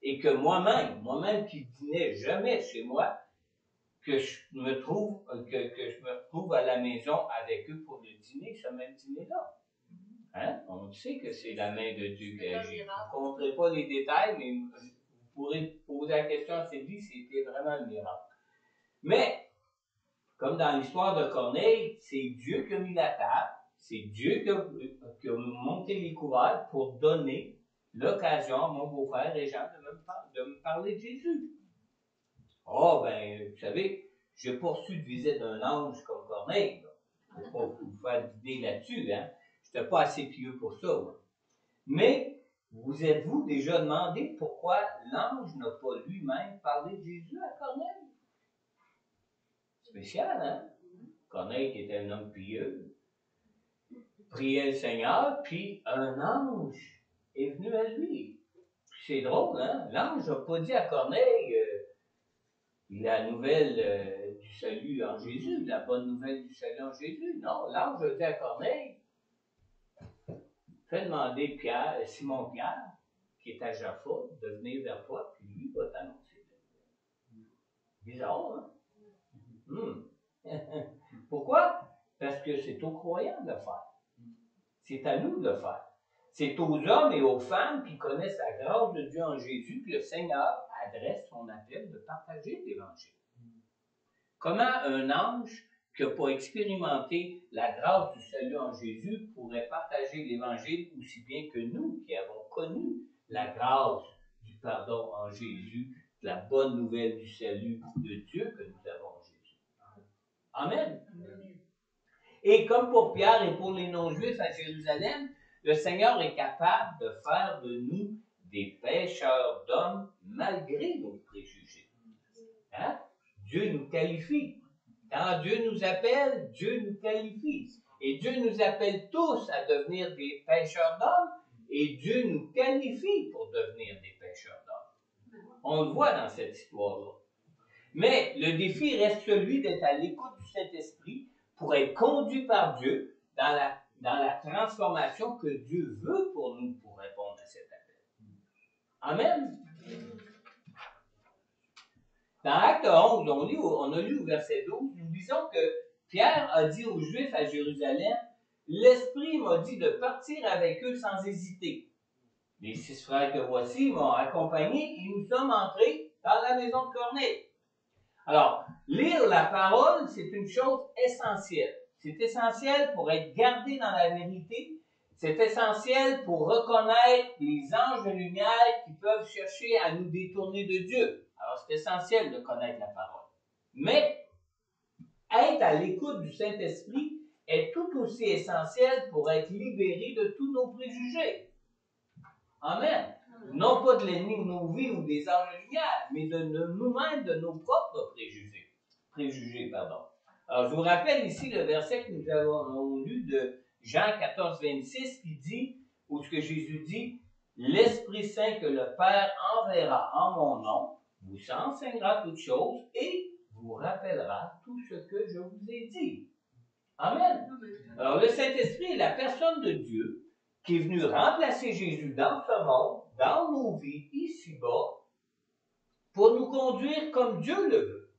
A: Et que moi-même qui dînais jamais chez moi, que je me retrouve à la maison avec eux pour le dîner, ce même dîner-là. Hein? On sait que c'est la main de Dieu qui agit. Je ne raconterai pas les détails, mais vous pourrez poser la question à Sylvie, c'était vraiment un miracle. Mais, comme dans l'histoire de Corneille, c'est Dieu qui a mis la table, c'est Dieu qui a monté les couverts pour donner l'occasion à mon beau-frère Régent de me parler de Jésus. Oh, ben, vous savez, je n'ai pas reçu de visite d'un ange comme Corneille. Je ne vais pas vous faire d'idée là-dessus, hein. Je n'étais pas assez pieux pour ça. Ouais. Mais, vous êtes-vous déjà demandé pourquoi l'ange n'a pas lui-même parlé de Jésus à Corneille? Spécial, hein? Corneille qui était un homme pieux, priait le Seigneur, puis un ange est venu à lui. Puis c'est drôle, hein? L'ange n'a pas dit à Corneille la nouvelle du salut en Jésus, la bonne nouvelle du salut en Jésus. Non, l'ange a dit à Corneille, fais demander Simon-Pierre, qui est à Jaffa, de venir vers toi, puis lui va t'annoncer. Bizarre, hein? Pourquoi? Parce que c'est aux croyants de le faire. C'est à nous de le faire. C'est aux hommes et aux femmes qui connaissent la grâce de Dieu en Jésus que le Seigneur adresse son appel de partager l'Évangile. Comment un ange qui n'a pas expérimenté la grâce du salut en Jésus pourrait partager l'Évangile aussi bien que nous qui avons connu la grâce du pardon en Jésus, la bonne nouvelle du salut de Dieu que nous avons en Jésus. Amen. Et comme pour Pierre et pour les non-juifs à Jérusalem, le Seigneur est capable de faire de nous des pêcheurs d'hommes malgré nos préjugés. Hein? Dieu nous qualifie. Quand Dieu nous appelle, Dieu nous qualifie. Et Dieu nous appelle tous à devenir des pêcheurs d'hommes, et Dieu nous qualifie pour devenir des pêcheurs d'hommes. On le voit dans cette histoire-là. Mais le défi reste celui d'être à l'écoute du Saint-Esprit pour être conduit par Dieu dans la transformation que Dieu veut pour nous pour répondre à cet appel. Amen. Dans Acte 11, on a lu au verset 12, nous disons que Pierre a dit aux Juifs à Jérusalem, « L'Esprit m'a dit de partir avec eux sans hésiter. Les 6 frères que voici m'ont accompagné et nous sommes entrés dans la maison de Corneille. » Alors, lire la parole, c'est une chose essentielle. C'est essentiel pour être gardé dans la vérité. C'est essentiel pour reconnaître les anges de lumière qui peuvent chercher à nous détourner de Dieu. Alors, c'est essentiel de connaître la parole. Mais, être à l'écoute du Saint-Esprit est tout aussi essentiel pour être libéré de tous nos préjugés. Amen. Non pas de l'ennemi de nos vies ou des anges de lumière, mais de nous-mêmes, de nos propres préjugés. Alors, je vous rappelle ici le verset que nous avons lu de Jean 14, 26 qui dit, où ce que Jésus dit, « L'Esprit Saint que le Père enverra en mon nom vous enseignera toutes choses et vous rappellera tout ce que je vous ai dit. » Amen. Alors, le Saint-Esprit est la personne de Dieu qui est venu remplacer Jésus dans ce monde, dans nos vies, ici-bas, pour nous conduire comme Dieu le veut.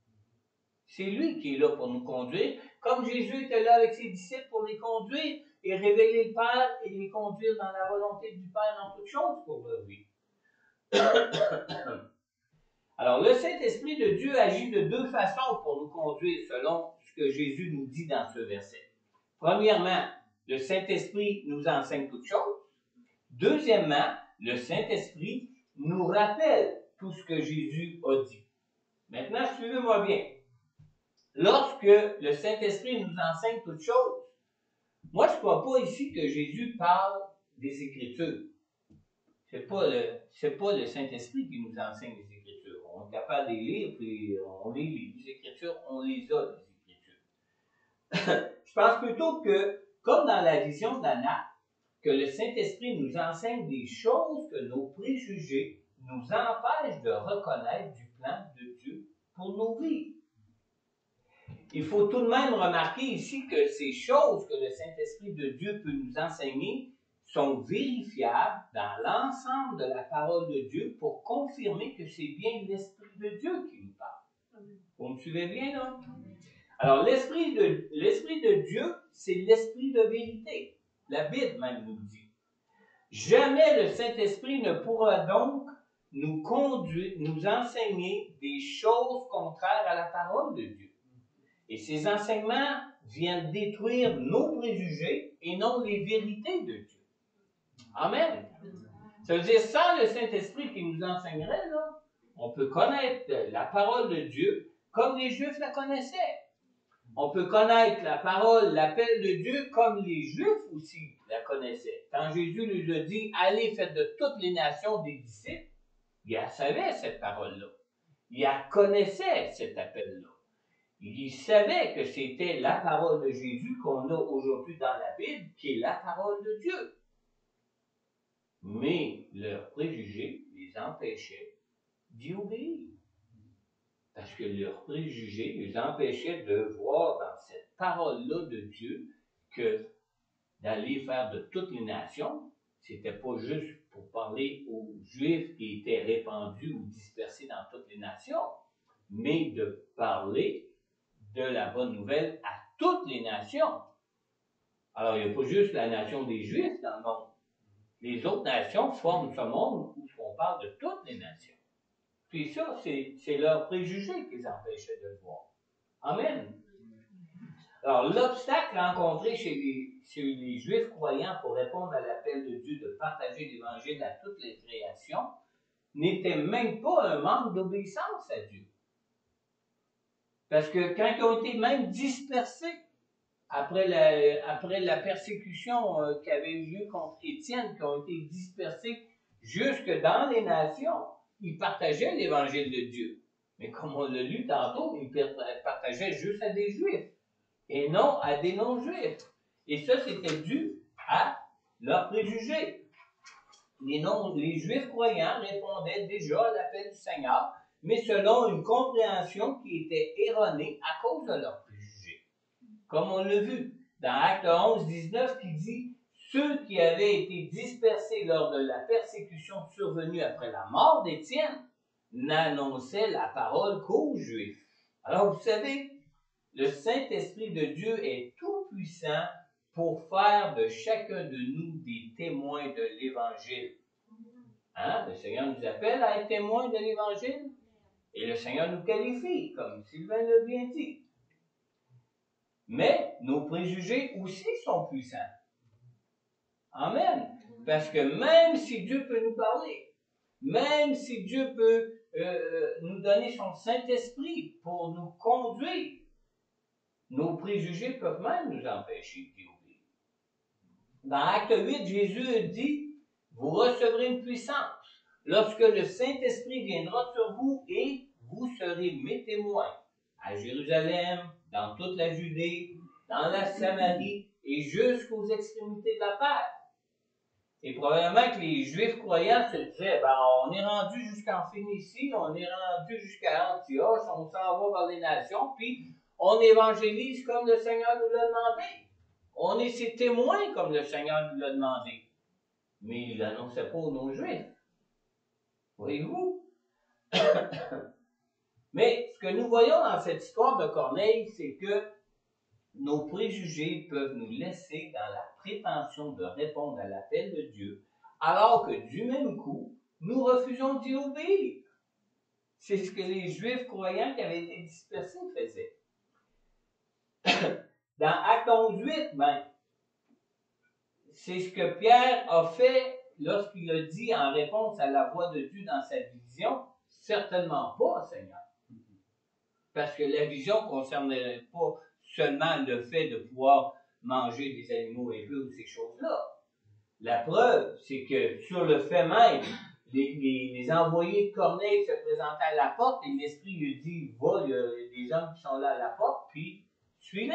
A: C'est lui qui est là pour nous conduire, comme Jésus était là avec ses disciples pour les conduire et révéler le Père et les conduire dans la volonté du Père en toutes choses pour leur vie. Alors, le Saint-Esprit de Dieu agit de 2 façons pour nous conduire selon ce que Jésus nous dit dans ce verset. Premièrement, le Saint-Esprit nous enseigne toutes choses. Deuxièmement, le Saint-Esprit nous rappelle tout ce que Jésus a dit. Maintenant, suivez-moi bien. Lorsque le Saint-Esprit nous enseigne toutes choses, moi, je ne crois pas ici que Jésus parle des Écritures. C'est pas le Saint-Esprit qui nous enseigne les Écritures. On est capable de les lire, puis on les lit. Les Écritures, on les a, les Écritures. Je pense plutôt que, comme dans la vision d'Anna, que le Saint-Esprit nous enseigne des choses que nos préjugés nous empêchent de reconnaître du plan de Dieu pour nos vies. Il faut tout de même remarquer ici que ces choses que le Saint-Esprit de Dieu peut nous enseigner sont vérifiables dans l'ensemble de la parole de Dieu pour confirmer que c'est bien l'Esprit de Dieu qui nous parle. Vous me suivez bien, là? Alors, l'Esprit de Dieu, c'est l'Esprit de vérité. La Bible même nous dit. Jamais le Saint-Esprit ne pourra donc nous conduire, nous enseigner des choses contraires à la parole de Dieu. Et ces enseignements viennent détruire nos préjugés et non les vérités de Dieu. Amen. Ça veut dire, sans le Saint-Esprit qui nous enseignerait, là, on peut connaître la parole de Dieu comme les Juifs la connaissaient. On peut connaître la parole, l'appel de Dieu comme les Juifs aussi la connaissaient. Quand Jésus lui a dit « Allez, faites de toutes les nations des disciples », il savait cette parole-là. Il connaissait cet appel-là. Il savait que c'était la parole de Jésus qu'on a aujourd'hui dans la Bible, qui est la parole de Dieu. Mais leurs préjugés les empêchaient d'y obéir. Parce que leurs préjugés les empêchaient de voir dans cette parole-là de Dieu que d'aller faire de toutes les nations, c'était pas juste pour parler aux Juifs qui étaient répandus ou dispersés dans toutes les nations, mais de parler de la bonne nouvelle à toutes les nations. Alors, il n'y a pas juste la nation des Juifs dans le monde. Les autres nations forment ce monde où on parle de toutes les nations. Puis ça, c'est leur préjugé qui les empêchait de le voir. Amen. Alors, l'obstacle rencontré chez les Juifs croyants pour répondre à l'appel de Dieu de partager l'Évangile à toutes les créations n'était même pas un manque d'obéissance à Dieu. Parce que quand ils ont été même dispersés, après la persécution qui avait eu lieu contre Étienne, qui ont été dispersés jusque dans les nations, ils partageaient l'évangile de Dieu. Mais comme on l'a lu tantôt, ils partageaient juste à des Juifs et non à des non-Juifs. Et ça, c'était dû à leurs préjugés. Les Juifs croyants répondaient déjà à l'appel du Seigneur, mais selon une compréhension qui était erronée à cause de leurs préjugés. Comme on l'a vu dans Actes 11, 19, qui dit « Ceux qui avaient été dispersés lors de la persécution survenue après la mort d'Étienne n'annonçaient la parole qu'aux Juifs. » Alors, vous savez, le Saint-Esprit de Dieu est tout-puissant pour faire de chacun de nous des témoins de l'Évangile. Hein? Le Seigneur nous appelle à être témoins de l'Évangile et le Seigneur nous qualifie, comme Sylvain l'a bien dit. Mais nos préjugés aussi sont puissants. Amen. Parce que même si Dieu peut nous parler, même si Dieu peut nous donner son Saint-Esprit pour nous conduire, nos préjugés peuvent même nous empêcher d'y obéir. Dans Acte 8, Jésus dit, « Vous recevrez une puissance lorsque le Saint-Esprit viendra sur vous et vous serez mes témoins à Jérusalem, dans toute la Judée, dans la Samarie et jusqu'aux extrémités de la terre. » Et probablement que les Juifs croyants se disaient, on est rendu jusqu'en Phénicie, on est rendu jusqu'à Antioche, on s'en va vers les nations, puis on évangélise comme le Seigneur nous l'a demandé. On est ses témoins comme le Seigneur nous l'a demandé. Mais il l'annonçait pas aux non-Juifs. Voyez-vous? Mais ce que nous voyons dans cette histoire de Corneille, c'est que nos préjugés peuvent nous laisser dans la prétention de répondre à l'appel de Dieu, alors que du même coup, nous refusons d'y obéir. C'est ce que les Juifs croyants qui avaient été dispersés faisaient. Dans Acte 11:8, c'est ce que Pierre a fait lorsqu'il a dit en réponse à la voix de Dieu dans sa vision, « Certainement pas, Seigneur. » Parce que la vision ne concernait pas seulement le fait de pouvoir manger des animaux impurs ou ces choses-là. La preuve, c'est que sur le fait même, les envoyés de Corneille se présentaient à la porte et l'Esprit lui dit, « Va, il y a des hommes qui sont là à la porte, puis suis-les. »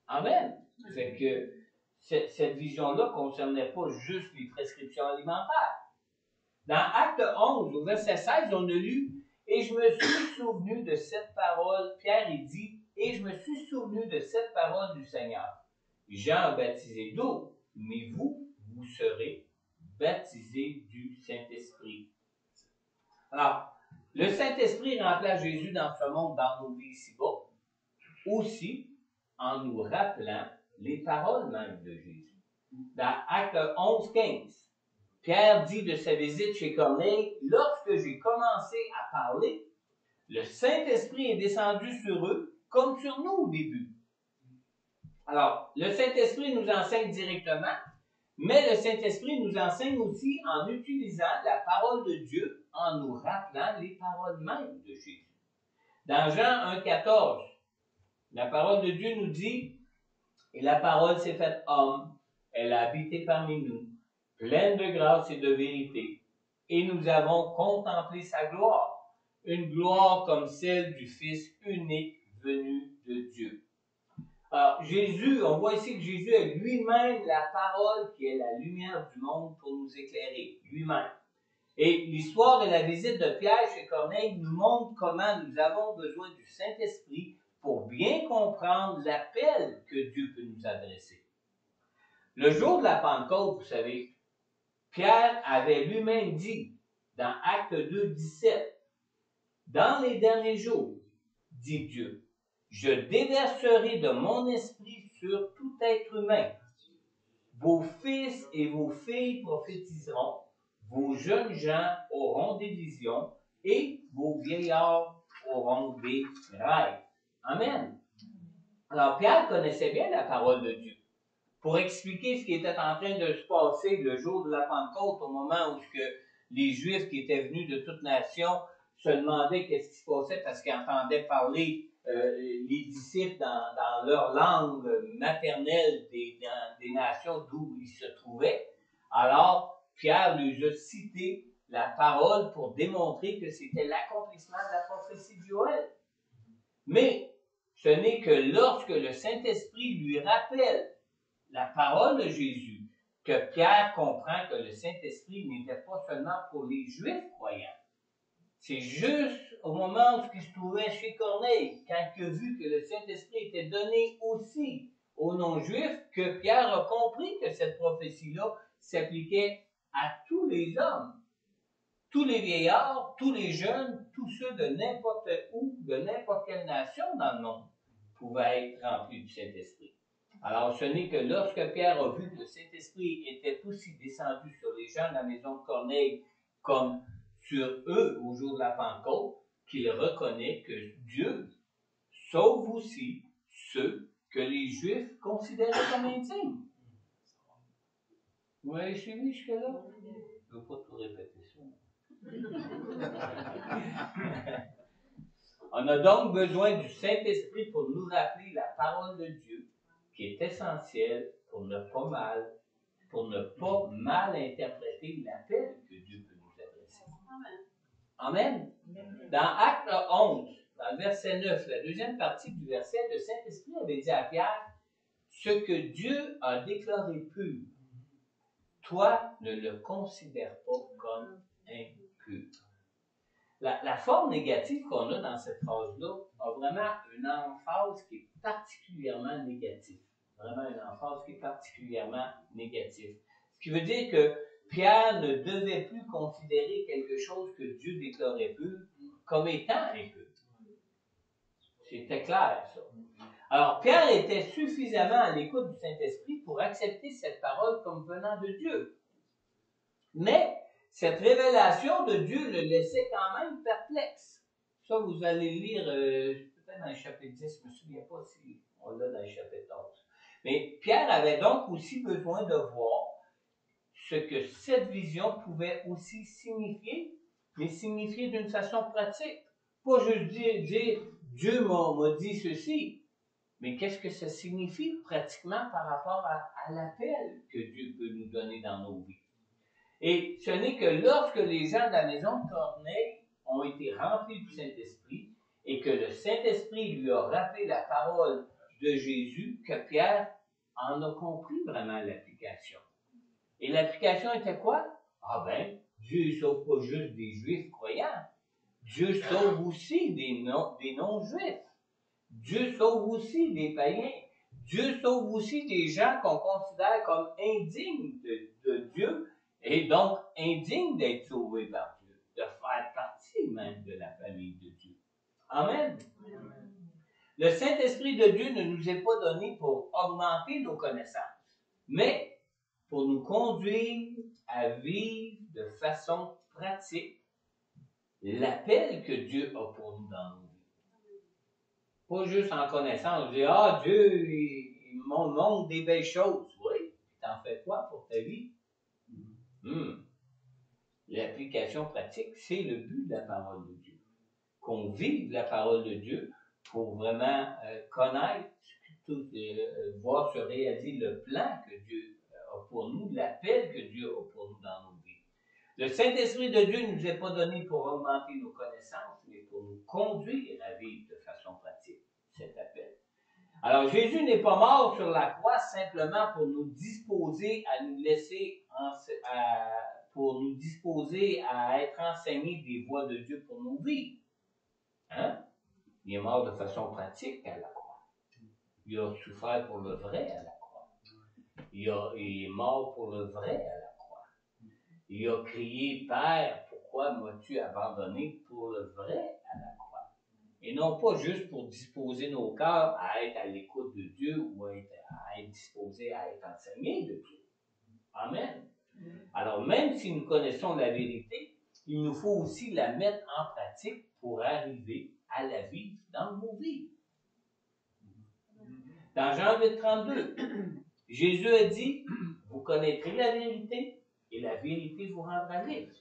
A: Amen. Fait que cette vision-là ne concernait pas juste les prescriptions alimentaires. Dans Acte 11, au verset 16, on a lu « Et je me suis souvenu de cette parole », Pierre il dit, « Et je me suis souvenu de cette parole du Seigneur. Jean a baptisé d'eau, mais vous, vous serez baptisés du Saint-Esprit. » Alors, le Saint-Esprit remplace Jésus dans ce monde, dans nos vies ici-bas, aussi en nous rappelant les paroles même de Jésus. Dans Acte 11, 15, Pierre dit de sa visite chez Corneille, « Lorsque j'ai commencé à parler, le Saint-Esprit est descendu sur eux, comme sur nous au début. » Alors, le Saint-Esprit nous enseigne directement, mais le Saint-Esprit nous enseigne aussi en utilisant la parole de Dieu, en nous rappelant les paroles mêmes de Jésus. Dans Jean 1, 14, la parole de Dieu nous dit, « Et la parole s'est faite homme, elle a habité parmi nous, pleine de grâce et de vérité, et nous avons contemplé sa gloire, une gloire comme celle du Fils unique venu de Dieu. » Alors, Jésus, on voit ici que Jésus est lui-même la parole qui est la lumière du monde pour nous éclairer, lui-même. Et l'histoire de la visite de Pierre chez Corneille nous montre comment nous avons besoin du Saint-Esprit pour bien comprendre l'appel que Dieu peut nous adresser. Le jour de la Pentecôte, vous savez, Pierre avait lui-même dit dans Acte 2, 17, « Dans les derniers jours, dit Dieu, je déverserai de mon esprit sur tout être humain. Vos fils et vos filles prophétiseront, vos jeunes gens auront des visions et vos vieillards auront des rêves. » Amen. Alors Pierre connaissait bien la parole de Dieu. Pour expliquer ce qui était en train de se passer le jour de la Pentecôte, au moment où les Juifs qui étaient venus de toute nation se demandaient qu'est-ce qui se passait parce qu'ils entendaient parler les disciples dans leur langue maternelle des nations d'où ils se trouvaient. Alors, Pierre lui a cité la parole pour démontrer que c'était l'accomplissement de la prophétie de Joël. Mais ce n'est que lorsque le Saint-Esprit lui rappelle la parole de Jésus que Pierre comprend que le Saint-Esprit n'était pas seulement pour les Juifs croyants. C'est juste au moment où il se trouvait chez Corneille, quand il a vu que le Saint-Esprit était donné aussi aux non-juifs, que Pierre a compris que cette prophétie-là s'appliquait à tous les hommes. Tous les vieillards, tous les jeunes, tous ceux de n'importe où, de n'importe quelle nation dans le monde, pouvaient être remplis du Saint-Esprit. Alors, ce n'est que lorsque Pierre a vu que le Saint-Esprit était aussi descendu sur les gens de la maison de Corneille comme sur eux au jour de la Pentecôte, qu'il reconnaît que Dieu sauve aussi ceux que les Juifs considéraient comme indignes. Vous m'avez suivi jusque-là? Je ne veux pas tout répéter ça. On a donc besoin du Saint-Esprit pour nous rappeler la parole de Dieu, qui est essentielle pour ne pas mal interpréter l'appel que Dieu peut nous adresser. Amen. Dans Acte 11, dans le verset 9, la deuxième partie du verset, le Saint-Esprit avait dit à Pierre, « Ce que Dieu a déclaré pur, toi ne le considères pas comme impur. » La forme négative qu'on a dans cette phrase-là a vraiment une emphase qui est particulièrement négative. Vraiment une emphase qui est particulièrement négative. Ce qui veut dire que Pierre ne devait plus considérer quelque chose que Dieu déclarait pur comme étant impur. C'était clair, ça. Alors, Pierre était suffisamment à l'écoute du Saint-Esprit pour accepter cette parole comme venant de Dieu. Mais cette révélation de Dieu le laissait quand même perplexe. Ça, vous allez lire peut-être dans le chapitre 10, je ne me souviens pas si on l'a dans le chapitre 11. Mais Pierre avait donc aussi besoin de voir ce que cette vision pouvait aussi signifier, mais signifier d'une façon pratique. Pas juste dire Dieu m'a dit ceci, mais qu'est-ce que ça signifie pratiquement par rapport à l'appel que Dieu peut nous donner dans nos vies. Et ce n'est que lorsque les gens de la maison de Corneille ont été remplis du Saint-Esprit et que le Saint-Esprit lui a rappelé la parole de Jésus que Pierre en a compris vraiment l'application. Et l'application était quoi? Ah ben, Dieu ne sauve pas juste des Juifs croyants. Dieu sauve aussi des non-Juifs. Dieu sauve aussi des païens. Dieu sauve aussi des gens qu'on considère comme indignes de Dieu et donc indignes d'être sauvés par Dieu, de faire partie même de la famille de Dieu. Amen. Amen. Le Saint-Esprit de Dieu ne nous est pas donné pour augmenter nos connaissances, mais pour nous conduire à vivre de façon pratique l'appel que Dieu a pour nous dans nos vies. Pas juste en connaissance, dire « Ah, Dieu, il me montre des belles choses. » Oui, t'en fais quoi pour ta vie? L'application pratique, c'est le but de la parole de Dieu. Qu'on vive la parole de Dieu pour vraiment connaître, voir se réaliser le plan que Dieu a pour nous, l'appel que Dieu a pour nous dans nos vies. Le Saint-Esprit de Dieu ne nous est pas donné pour augmenter nos connaissances, mais pour nous conduire à vivre de façon pratique cet appel. Alors, Jésus n'est pas mort sur la croix simplement pour nous disposer à nous laisser, pour nous disposer à être enseignés des voies de Dieu pour nos vies. Hein? Il est mort de façon pratique à la croix. Il a souffert pour le vrai à la croix. Il est mort pour le vrai à la croix. Il a crié « Père, pourquoi m'as-tu abandonné pour le vrai à la croix? » Et non pas juste pour disposer nos cœurs à être à l'écoute de Dieu ou à être disposés à être enseignés de Dieu. Amen. Alors, même si nous connaissons la vérité, il nous faut aussi la mettre en pratique pour arriver à la vivre dans nos vies. Dans Jean 8:32, Jésus a dit, « Vous connaîtrez la vérité et la vérité vous rendra libre. »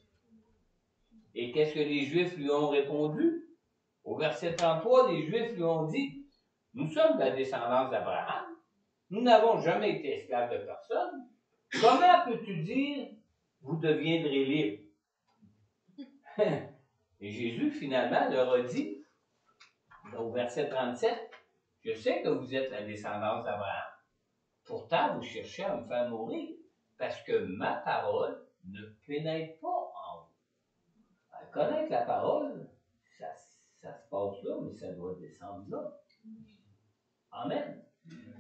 A: Et qu'est-ce que les Juifs lui ont répondu? « Au verset 33, les Juifs lui ont dit, « Nous sommes de la descendance d'Abraham. Nous n'avons jamais été esclaves de personne. Comment peux-tu dire, vous deviendrez libres? » Et Jésus, finalement, leur a dit, au verset 37, « Je sais que vous êtes la descendance d'Abraham. Pourtant, vous cherchez à me faire mourir, parce que ma parole ne pénètre pas en vous. » À connaître la parole, ça se passe là, mais ça doit descendre là. Amen.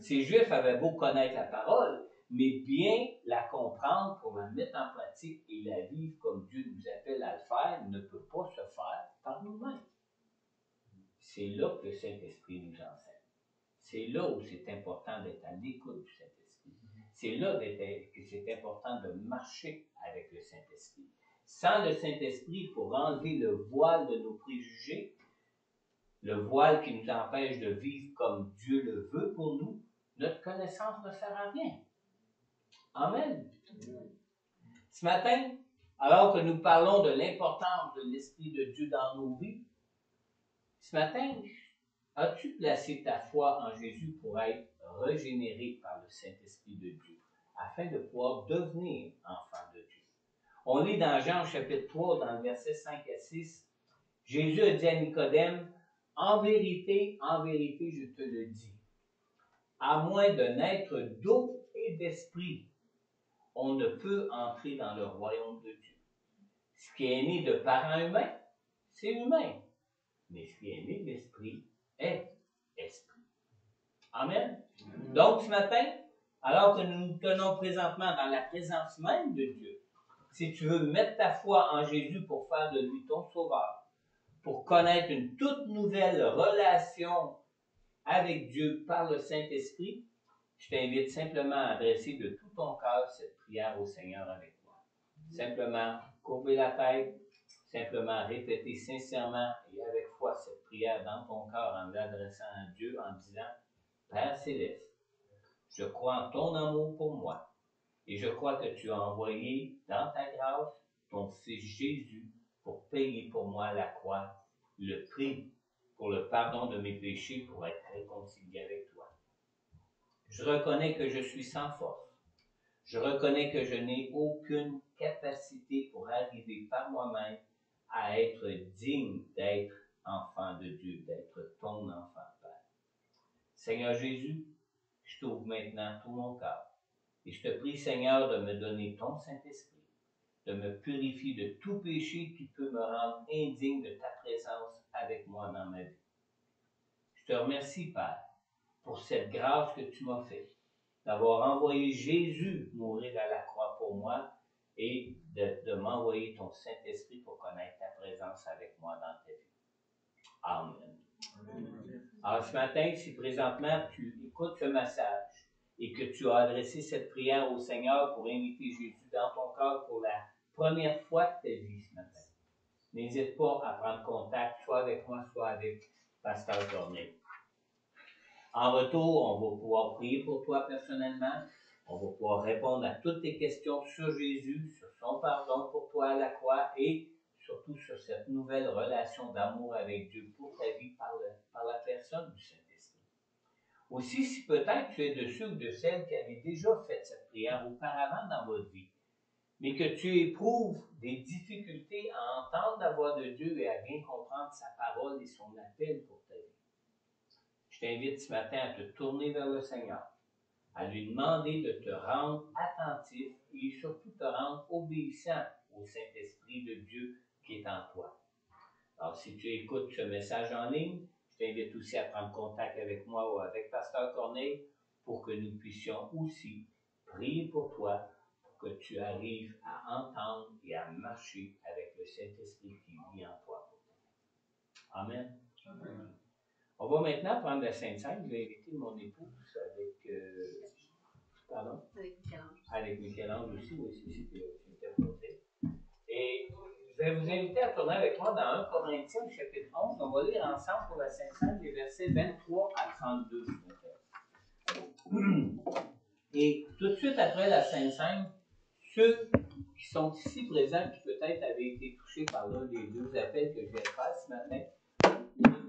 A: Ces Juifs avaient beau connaître la parole, mais bien la comprendre pour la mettre en pratique et la vivre comme Dieu nous appelle à le faire ne peut pas se faire par nous-mêmes. C'est là que le Saint-Esprit nous enseigne. C'est là où c'est important d'être à l'écoute du Saint-Esprit. C'est là que c'est important de marcher avec le Saint-Esprit. Sans le Saint-Esprit, pour enlever le voile de nos préjugés, le voile qui nous empêche de vivre comme Dieu le veut pour nous, notre connaissance ne sert à rien. Amen. Ce matin, alors que nous parlons de l'importance de l'Esprit de Dieu dans nos vies, ce matin, as-tu placé ta foi en Jésus pour être régénéré par le Saint-Esprit de Dieu, afin de pouvoir devenir enfant de Dieu? On lit dans Jean chapitre 3, dans le verset 5 à 6, Jésus a dit à Nicodème, « En vérité, je te le dis, à moins de naître d'eau et d'esprit, on ne peut entrer dans le royaume de Dieu. Ce qui est né de parents humains, c'est humain, mais ce qui est né de l'esprit est esprit. » Amen. Donc, ce matin, alors que nous nous tenons présentement dans la présence même de Dieu, si tu veux mettre ta foi en Jésus pour faire de lui ton sauveur, pour connaître une toute nouvelle relation avec Dieu par le Saint-Esprit, je t'invite simplement à adresser de tout ton cœur cette prière au Seigneur avec moi. Simplement courber la tête, simplement répéter sincèrement et avec foi cette prière dans ton cœur en l'adressant à Dieu en disant, « Père Céleste, je crois en ton amour pour moi et je crois que tu as envoyé dans ta grâce ton Fils Jésus pour payer pour moi la croix, le prix pour le pardon de mes péchés pour être réconcilié avec toi. Je reconnais que je suis sans force. Je reconnais que je n'ai aucune capacité pour arriver par moi-même à être digne d'être enfant de Dieu, d'être ton enfant, Père. Seigneur Jésus, je t'ouvre maintenant tout mon cœur et je te prie, Seigneur, de me donner ton Saint-Esprit, de me purifier de tout péché qui peut me rendre indigne de ta présence avec moi dans ma vie. Je te remercie, Père, pour cette grâce que tu m'as faite, d'avoir envoyé Jésus mourir à la croix pour moi et de m'envoyer ton Saint-Esprit pour connaître ta présence avec moi dans ta vie. Amen. Alors ce matin, si présentement tu écoutes ce message et que tu as adressé cette prière au Seigneur pour inviter Jésus dans ton cœur pour la première fois de ta vie ce matin, n'hésite pas à prendre contact, soit avec moi, soit avec Pasteur Corneille. En retour, on va pouvoir prier pour toi personnellement. On va pouvoir répondre à toutes tes questions sur Jésus, sur son pardon pour toi à la croix et surtout sur cette nouvelle relation d'amour avec Dieu pour ta vie par la personne du Saint-Esprit. Aussi, si peut-être tu es de ceux ou de celles qui avaient déjà fait cette prière auparavant dans votre vie, mais que tu éprouves des difficultés à entendre la voix de Dieu et à bien comprendre sa parole et son appel pour ta vie, je t'invite ce matin à te tourner vers le Seigneur, à lui demander de te rendre attentif et surtout te rendre obéissant au Saint-Esprit de Dieu qui est en toi. Alors, si tu écoutes ce message en ligne, je t'invite aussi à prendre contact avec moi ou avec Pasteur Corneille pour que nous puissions aussi prier pour toi, pour que tu arrives à entendre et à marcher avec le Saint-Esprit qui vit en toi. Amen. Amen. On va maintenant prendre la Sainte Seine. Je vais inviter mon épouse avec Michel-Ange aussi, oui, c'était posé. Et je vais vous inviter à tourner avec moi dans 1 Corinthiens, chapitre 11. On va lire ensemble pour la Sainte Seine les versets 23 à 32. Et tout de suite après la Sainte Seine, ceux qui sont ici présents, qui peut-être avaient été touchés par l'un des deux appels que je vais faire ce matin,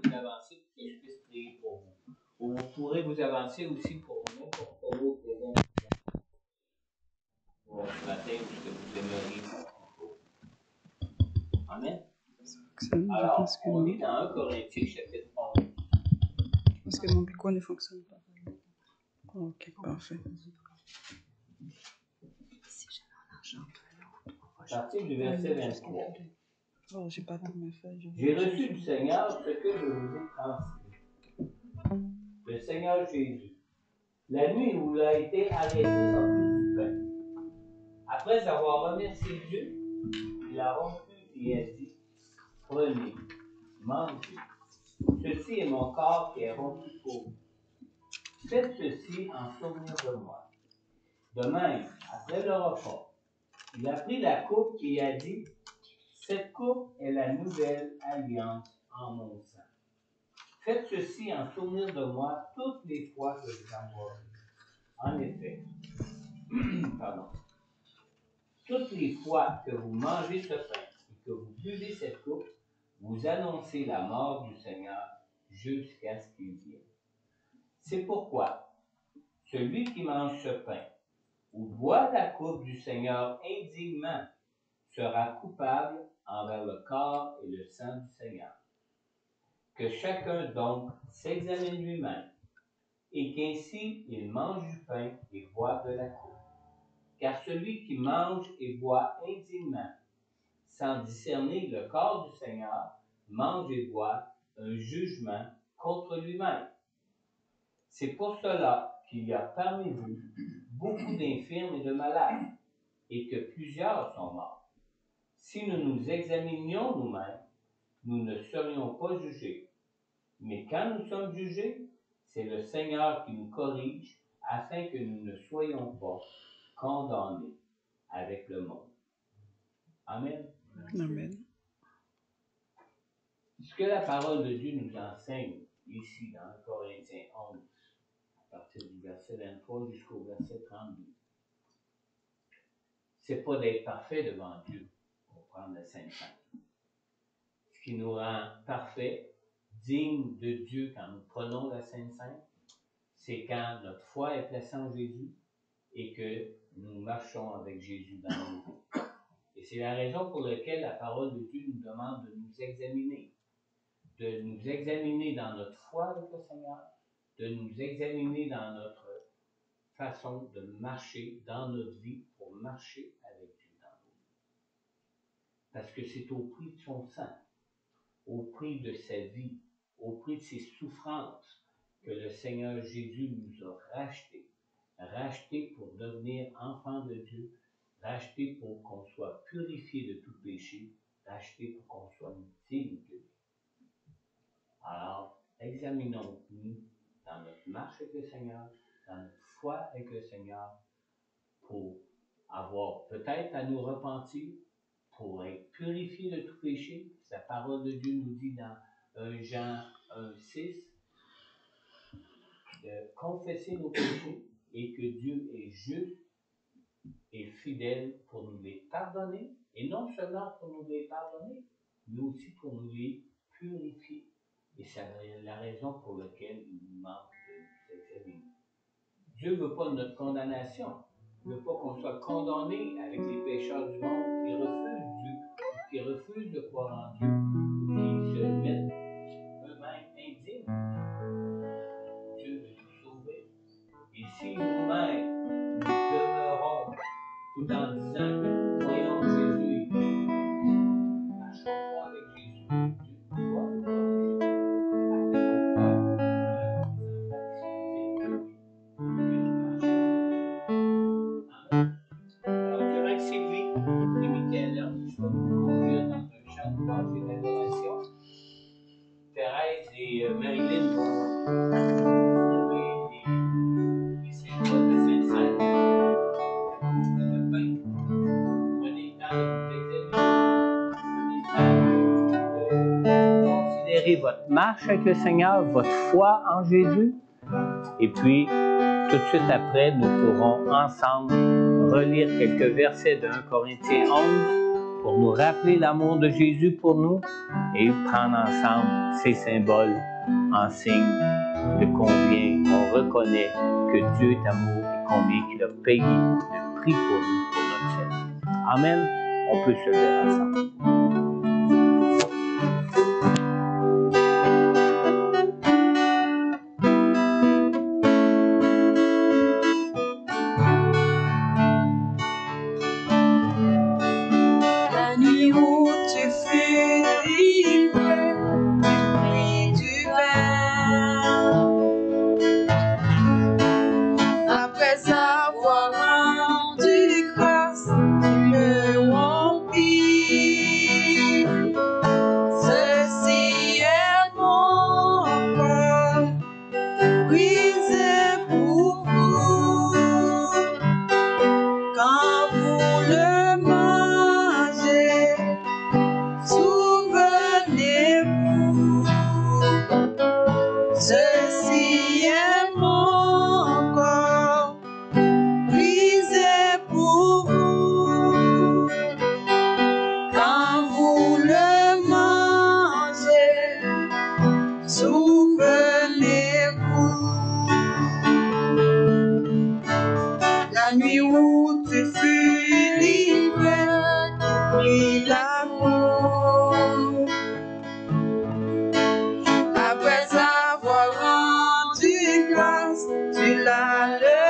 A: vous avancer pour que je puisse prier pour vous. Ou vous pourrez vous avancer aussi pour n'importe quel autre raison. Pour ce matin, ou ce que vous aimeriez. Amen. Alors, on est dans 1 Corinthiens, chapitre 11.
D: Parce que mon micro ne fonctionne pas. Ok, parfait.
A: À partir du verset 23.
D: Oh, j'ai pas tout mes feuilles.
A: J'ai reçu du Seigneur ce que je vous ai transmis. Le Seigneur Jésus, la nuit où il a été arrêté, a pris du pain. Après avoir remercié Dieu, il a rompu et a dit, prenez, mangez. Ceci est mon corps qui est rompu pour vous. Faites ceci en souvenir de moi. De même, après le repas, il a pris la coupe et a dit, cette coupe est la nouvelle alliance en mon sang. Faites ceci en souvenir de moi toutes les fois que vous en boirez. En effet, toutes les fois que vous mangez ce pain et que vous buvez cette coupe, vous annoncez la mort du Seigneur jusqu'à ce qu'il vienne. C'est pourquoi celui qui mange ce pain ou boit la coupe du Seigneur indignement sera coupable envers le corps et le sang du Seigneur. Que chacun donc s'examine lui-même, et qu'ainsi il mange du pain et boit de la coupe. Car celui qui mange et boit indignement, sans discerner le corps du Seigneur, mange et boit un jugement contre lui-même. C'est pour cela qu'il y a parmi vous beaucoup d'infirmes et de malades, et que plusieurs sont morts. Si nous nous examinions nous-mêmes, nous ne serions pas jugés. Mais quand nous sommes jugés, c'est le Seigneur qui nous corrige afin que nous ne soyons pas condamnés avec le monde. Amen.
D: Amen.
A: Ce que la parole de Dieu nous enseigne ici dans 1 Corinthiens 11, à partir du verset 23 jusqu'au verset 32, c'est pas d'être parfait devant Dieu pour prendre la Sainte Seine. Ce qui nous rend parfaits, dignes de Dieu quand nous prenons la Sainte Seine, c'est quand notre foi est placée en Jésus et que nous marchons avec Jésus dans nos vies. Et c'est la raison pour laquelle la parole de Dieu nous demande de nous examiner dans notre foi avec le Seigneur, de nous examiner dans notre façon de marcher dans notre vie pour marcher avec Dieu dans nos vies. Parce que c'est au prix de son sang, au prix de sa vie, au prix de ses souffrances que le Seigneur Jésus nous a rachetés pour devenir enfants de Dieu, rachetés pour qu'on soit purifié de tout péché, rachetés pour qu'on soit dignes de lui. Alors, examinons-nous dans notre marche avec le Seigneur, dans notre foi avec le Seigneur, pour avoir peut-être à nous repentir, pour être purifié de tout péché. La parole de Dieu nous dit dans 1 Jean 1,6 de confesser nos péchés et que Dieu est juste et fidèle pour nous les pardonner, et non seulement pour nous les pardonner, mais aussi pour nous les purifier. Et c'est la raison pour laquelle il nous manque de nous examiner. Dieu ne veut pas notre condamnation. Il ne veut pas qu'on soit condamné avec les pécheurs du monde qui refusent Dieu, qui refusent de croire en Dieu, qui se mettent eux-mêmes indignes. Dieu veut nous sauver. Et si nous-mêmes, nous demeurons tout en disant que nous croyons en Jésus et que nous ne marchons pas avec Jésus, Dieu doit nous corriger afin qu'on soit alors, durant que Sylvie et Michaela, je vais vous conduire dans un chant de louange et d'adoration. Thérèse et Marilyn vont jouer les symboles de Sainte-Seine. Le pain. Prenez le temps de vous examiner. Prenez le temps de considérer votre marche avec le Seigneur, votre foi en Jésus. Et puis, tout de suite après, nous pourrons ensemble relire quelques versets de 1 Corinthiens 11 pour nous rappeler l'amour de Jésus pour nous et prendre ensemble ces symboles en signe de combien on reconnaît que Dieu est amour et combien il a payé le prix pour nous, pour notre salut. Amen. On peut se lever ensemble.
D: La nuit où tu fus livré du pain, après avoir rendu grâce, tu le rompis. Ceci est mon corps, brisé pour vous. Quand vous le mangez, souvenez-vous, ceci est mon corps, brisé pour vous. Quand vous le mangez, souvenez-vous. La nuit où tu fus livré, puis l'amour. Après avoir rendu grâce, tu l'as levé.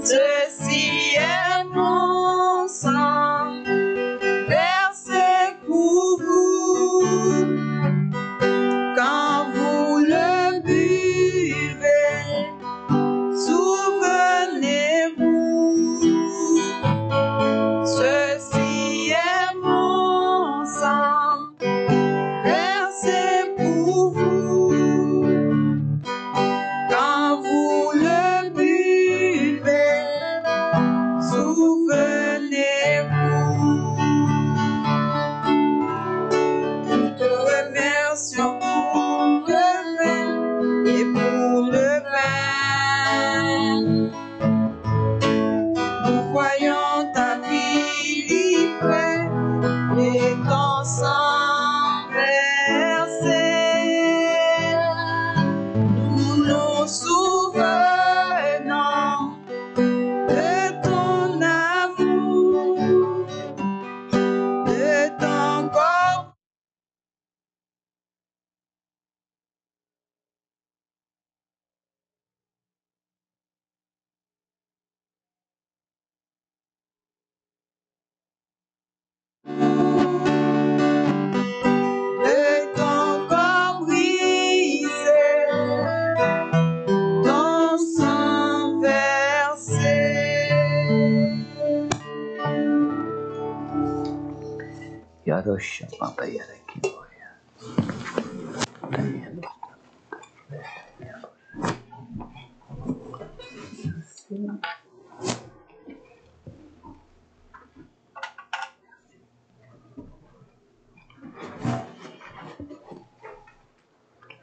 D: Ceci est mon sang, versé pour vous. Quand vous le buvez, souvenez-vous, ceci est mon sang, versé pour vous. Quand vous le buvez, souvenez-vous. Nous te remercions pour le vin et pour le pain. Nous voyons ta vie livrée et ton sang versé. Nous nous souvenons de ton amour, de ton corps. De ton corps brisé, ton sang versé.
A: Yarosha Papa Yarakiboya.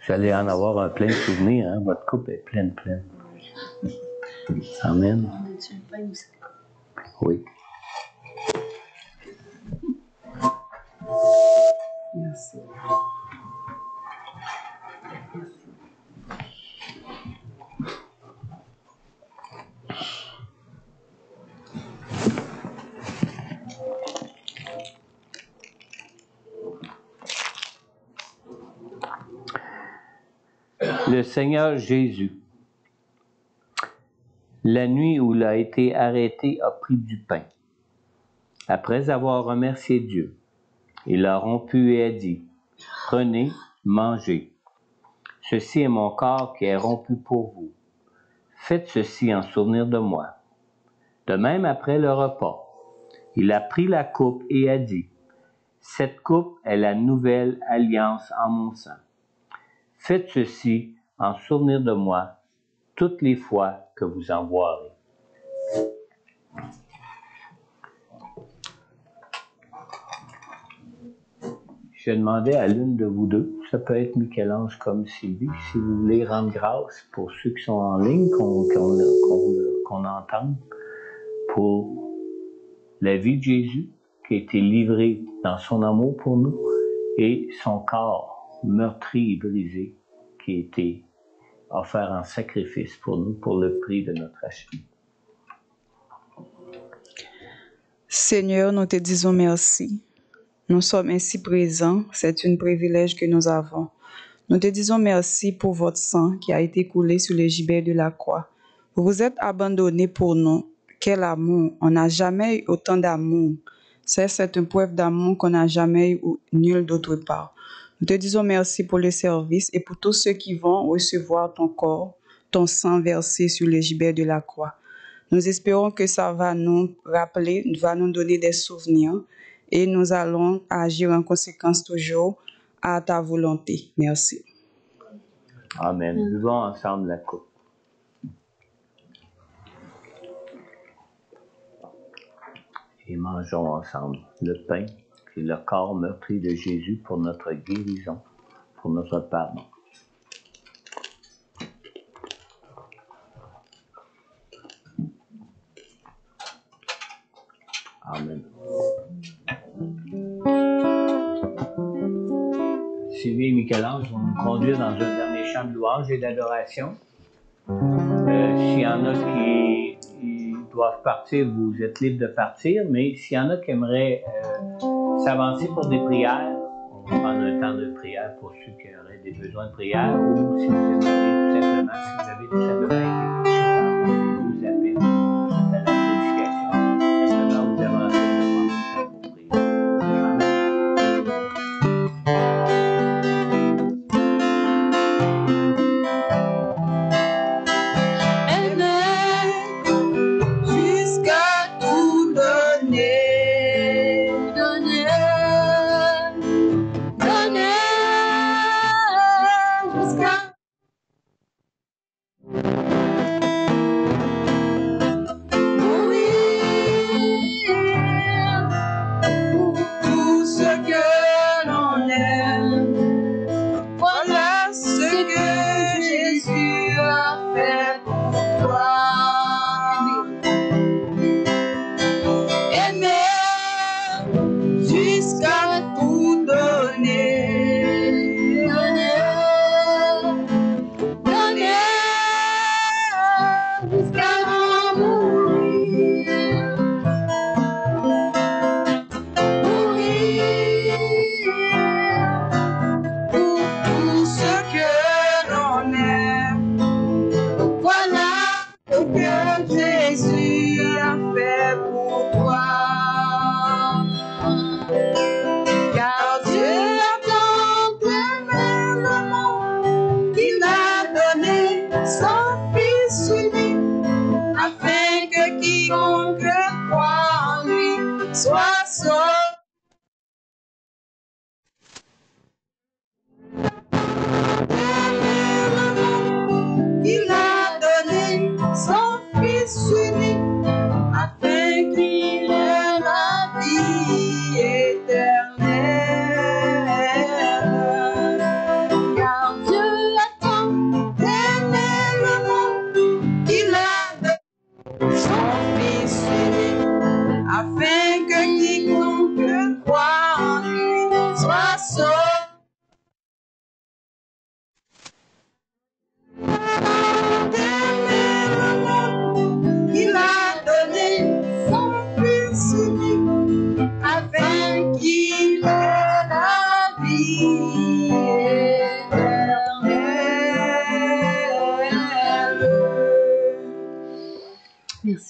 A: Vous allez en avoir un plein de souvenirs, hein? Votre coupe est pleine. Amen. Oui.
D: Merci.
A: Le Seigneur Jésus, la nuit où il a été arrêté, a pris du pain. Après avoir remercié Dieu, il l'a rompu et a dit, « Prenez, mangez. Ceci est mon corps qui est rompu pour vous. Faites ceci en souvenir de moi. » De même, après le repas, il a pris la coupe et a dit, « Cette coupe est la nouvelle alliance en mon sang. Faites ceci en souvenir de moi toutes les fois que vous en boirez. » Je demandais à l'une de vous deux, ça peut être Michel-Ange comme Sylvie, si vous voulez rendre grâce pour ceux qui sont en ligne, qu'on entende, pour la vie de Jésus qui a été livrée dans son amour pour nous et son corps meurtri et brisé qui a été offert en sacrifice pour nous, pour le prix de notre achat.
D: Seigneur, nous te disons merci. Nous sommes ainsi présents, c'est un privilège que nous avons. Nous te disons merci pour votre sang qui a été coulé sur le gibet de la croix. Vous vous êtes abandonné pour nous. Quel amour! On n'a jamais eu autant d'amour. C'est une preuve d'amour qu'on n'a jamais eu nulle d'autre part. Nous te disons merci pour le service et pour tous ceux qui vont recevoir ton corps, ton sang versé sur le gibet de la croix. Nous espérons que ça va nous rappeler, va nous donner des souvenirs et nous allons agir en conséquence toujours à ta volonté. Merci.
A: Amen. Buvons ensemble la coupe. Et mangeons ensemble le pain et le corps meurtri de Jésus pour notre guérison, pour notre pardon. Amen. Sylvie et Michel-Ange vont nous conduire dans un dernier chant de louange et d'adoration. S'il y en a qui doivent partir, vous êtes libres de partir, mais s'il y en a qui aimeraient s'avancer pour des prières, on va prendre un temps de prière pour ceux qui auraient des besoins de prière, ou si vous aimeriez tout simplement, si vous avez tout simplement été touché par vous appelez à la prédication, simplement vous avancez de prendre un temps pour prier.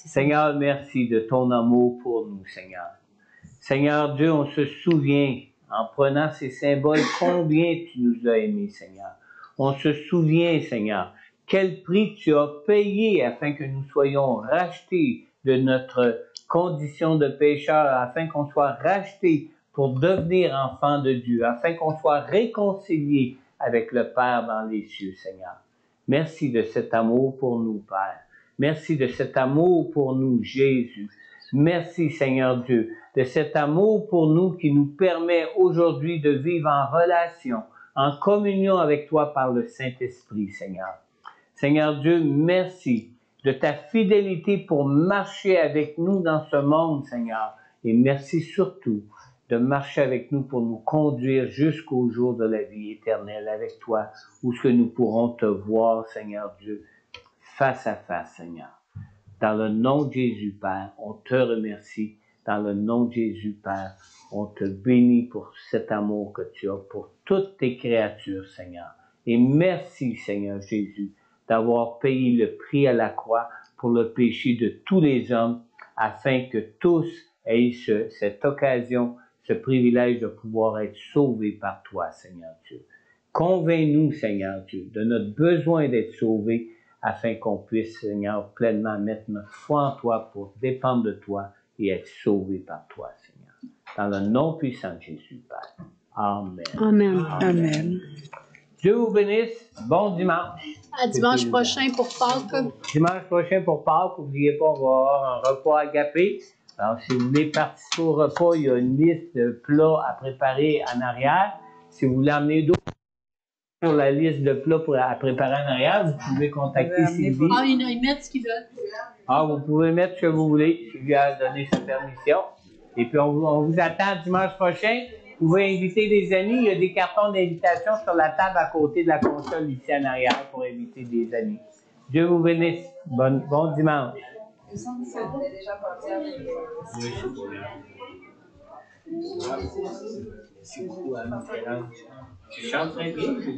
A: Seigneur, merci de ton amour pour nous, Seigneur. Seigneur Dieu, on se souvient, en prenant ces symboles, combien tu nous as aimés, Seigneur. On se souvient, Seigneur, quel prix tu as payé afin que nous soyons rachetés de notre condition de pécheur, afin qu'on soit rachetés pour devenir enfants de Dieu, afin qu'on soit réconciliés avec le Père dans les cieux, Seigneur. Merci de cet amour pour nous, Père. Merci de cet amour pour nous, Jésus. Merci, Seigneur Dieu, de cet amour pour nous qui nous permet aujourd'hui de vivre en relation, en communion avec toi par le Saint-Esprit, Seigneur. Seigneur Dieu, merci de ta fidélité pour marcher avec nous dans ce monde, Seigneur. Et merci surtout de marcher avec nous pour nous conduire jusqu'au jour de la vie éternelle avec toi, où ce que nous pourrons te voir, Seigneur Dieu, face à face, Seigneur. Dans le nom de Jésus, Père, on te remercie. Dans le nom de Jésus, Père, on te bénit pour cet amour que tu as pour toutes tes créatures, Seigneur. Et merci, Seigneur Jésus, d'avoir payé le prix à la croix pour le péché de tous les hommes, afin que tous aient cette occasion, ce privilège de pouvoir être sauvés par toi, Seigneur Dieu. Convainc-nous, Seigneur Dieu, de notre besoin d'être sauvés, afin qu'on puisse, Seigneur, pleinement mettre notre foi en toi pour dépendre de toi et être sauvés par toi, Seigneur. Dans le nom puissant de Jésus, Père. Amen.
E: Amen.
D: Amen.
A: Dieu vous bénisse. Bon dimanche.
E: À dimanche prochain pour Pâques.
A: Dimanche prochain pour Pâques, n'oubliez pas, on va avoir un repas agapé. Alors, si vous voulez participer au repas, il y a une liste de plats à préparer en arrière. Si vous voulez emmener d'autres sur la liste de plats à préparer en arrière, vous pouvez contacter Sylvie.
E: Ah, ils mettent ce qu'ils veulent.
A: Ah, vous pouvez mettre ce que vous voulez. Sylvie a donné sa permission. Et puis, on vous attend dimanche prochain. Vous pouvez inviter des amis. Il y a des cartons d'invitation sur la table à côté de la console ici en arrière pour inviter des amis. Dieu vous bénisse. Bon dimanche.
D: Il me semble que ça avait déjà passé avec
A: Oui, c'est beau. Merci beaucoup à Michel. Tu chantes très bien.
D: le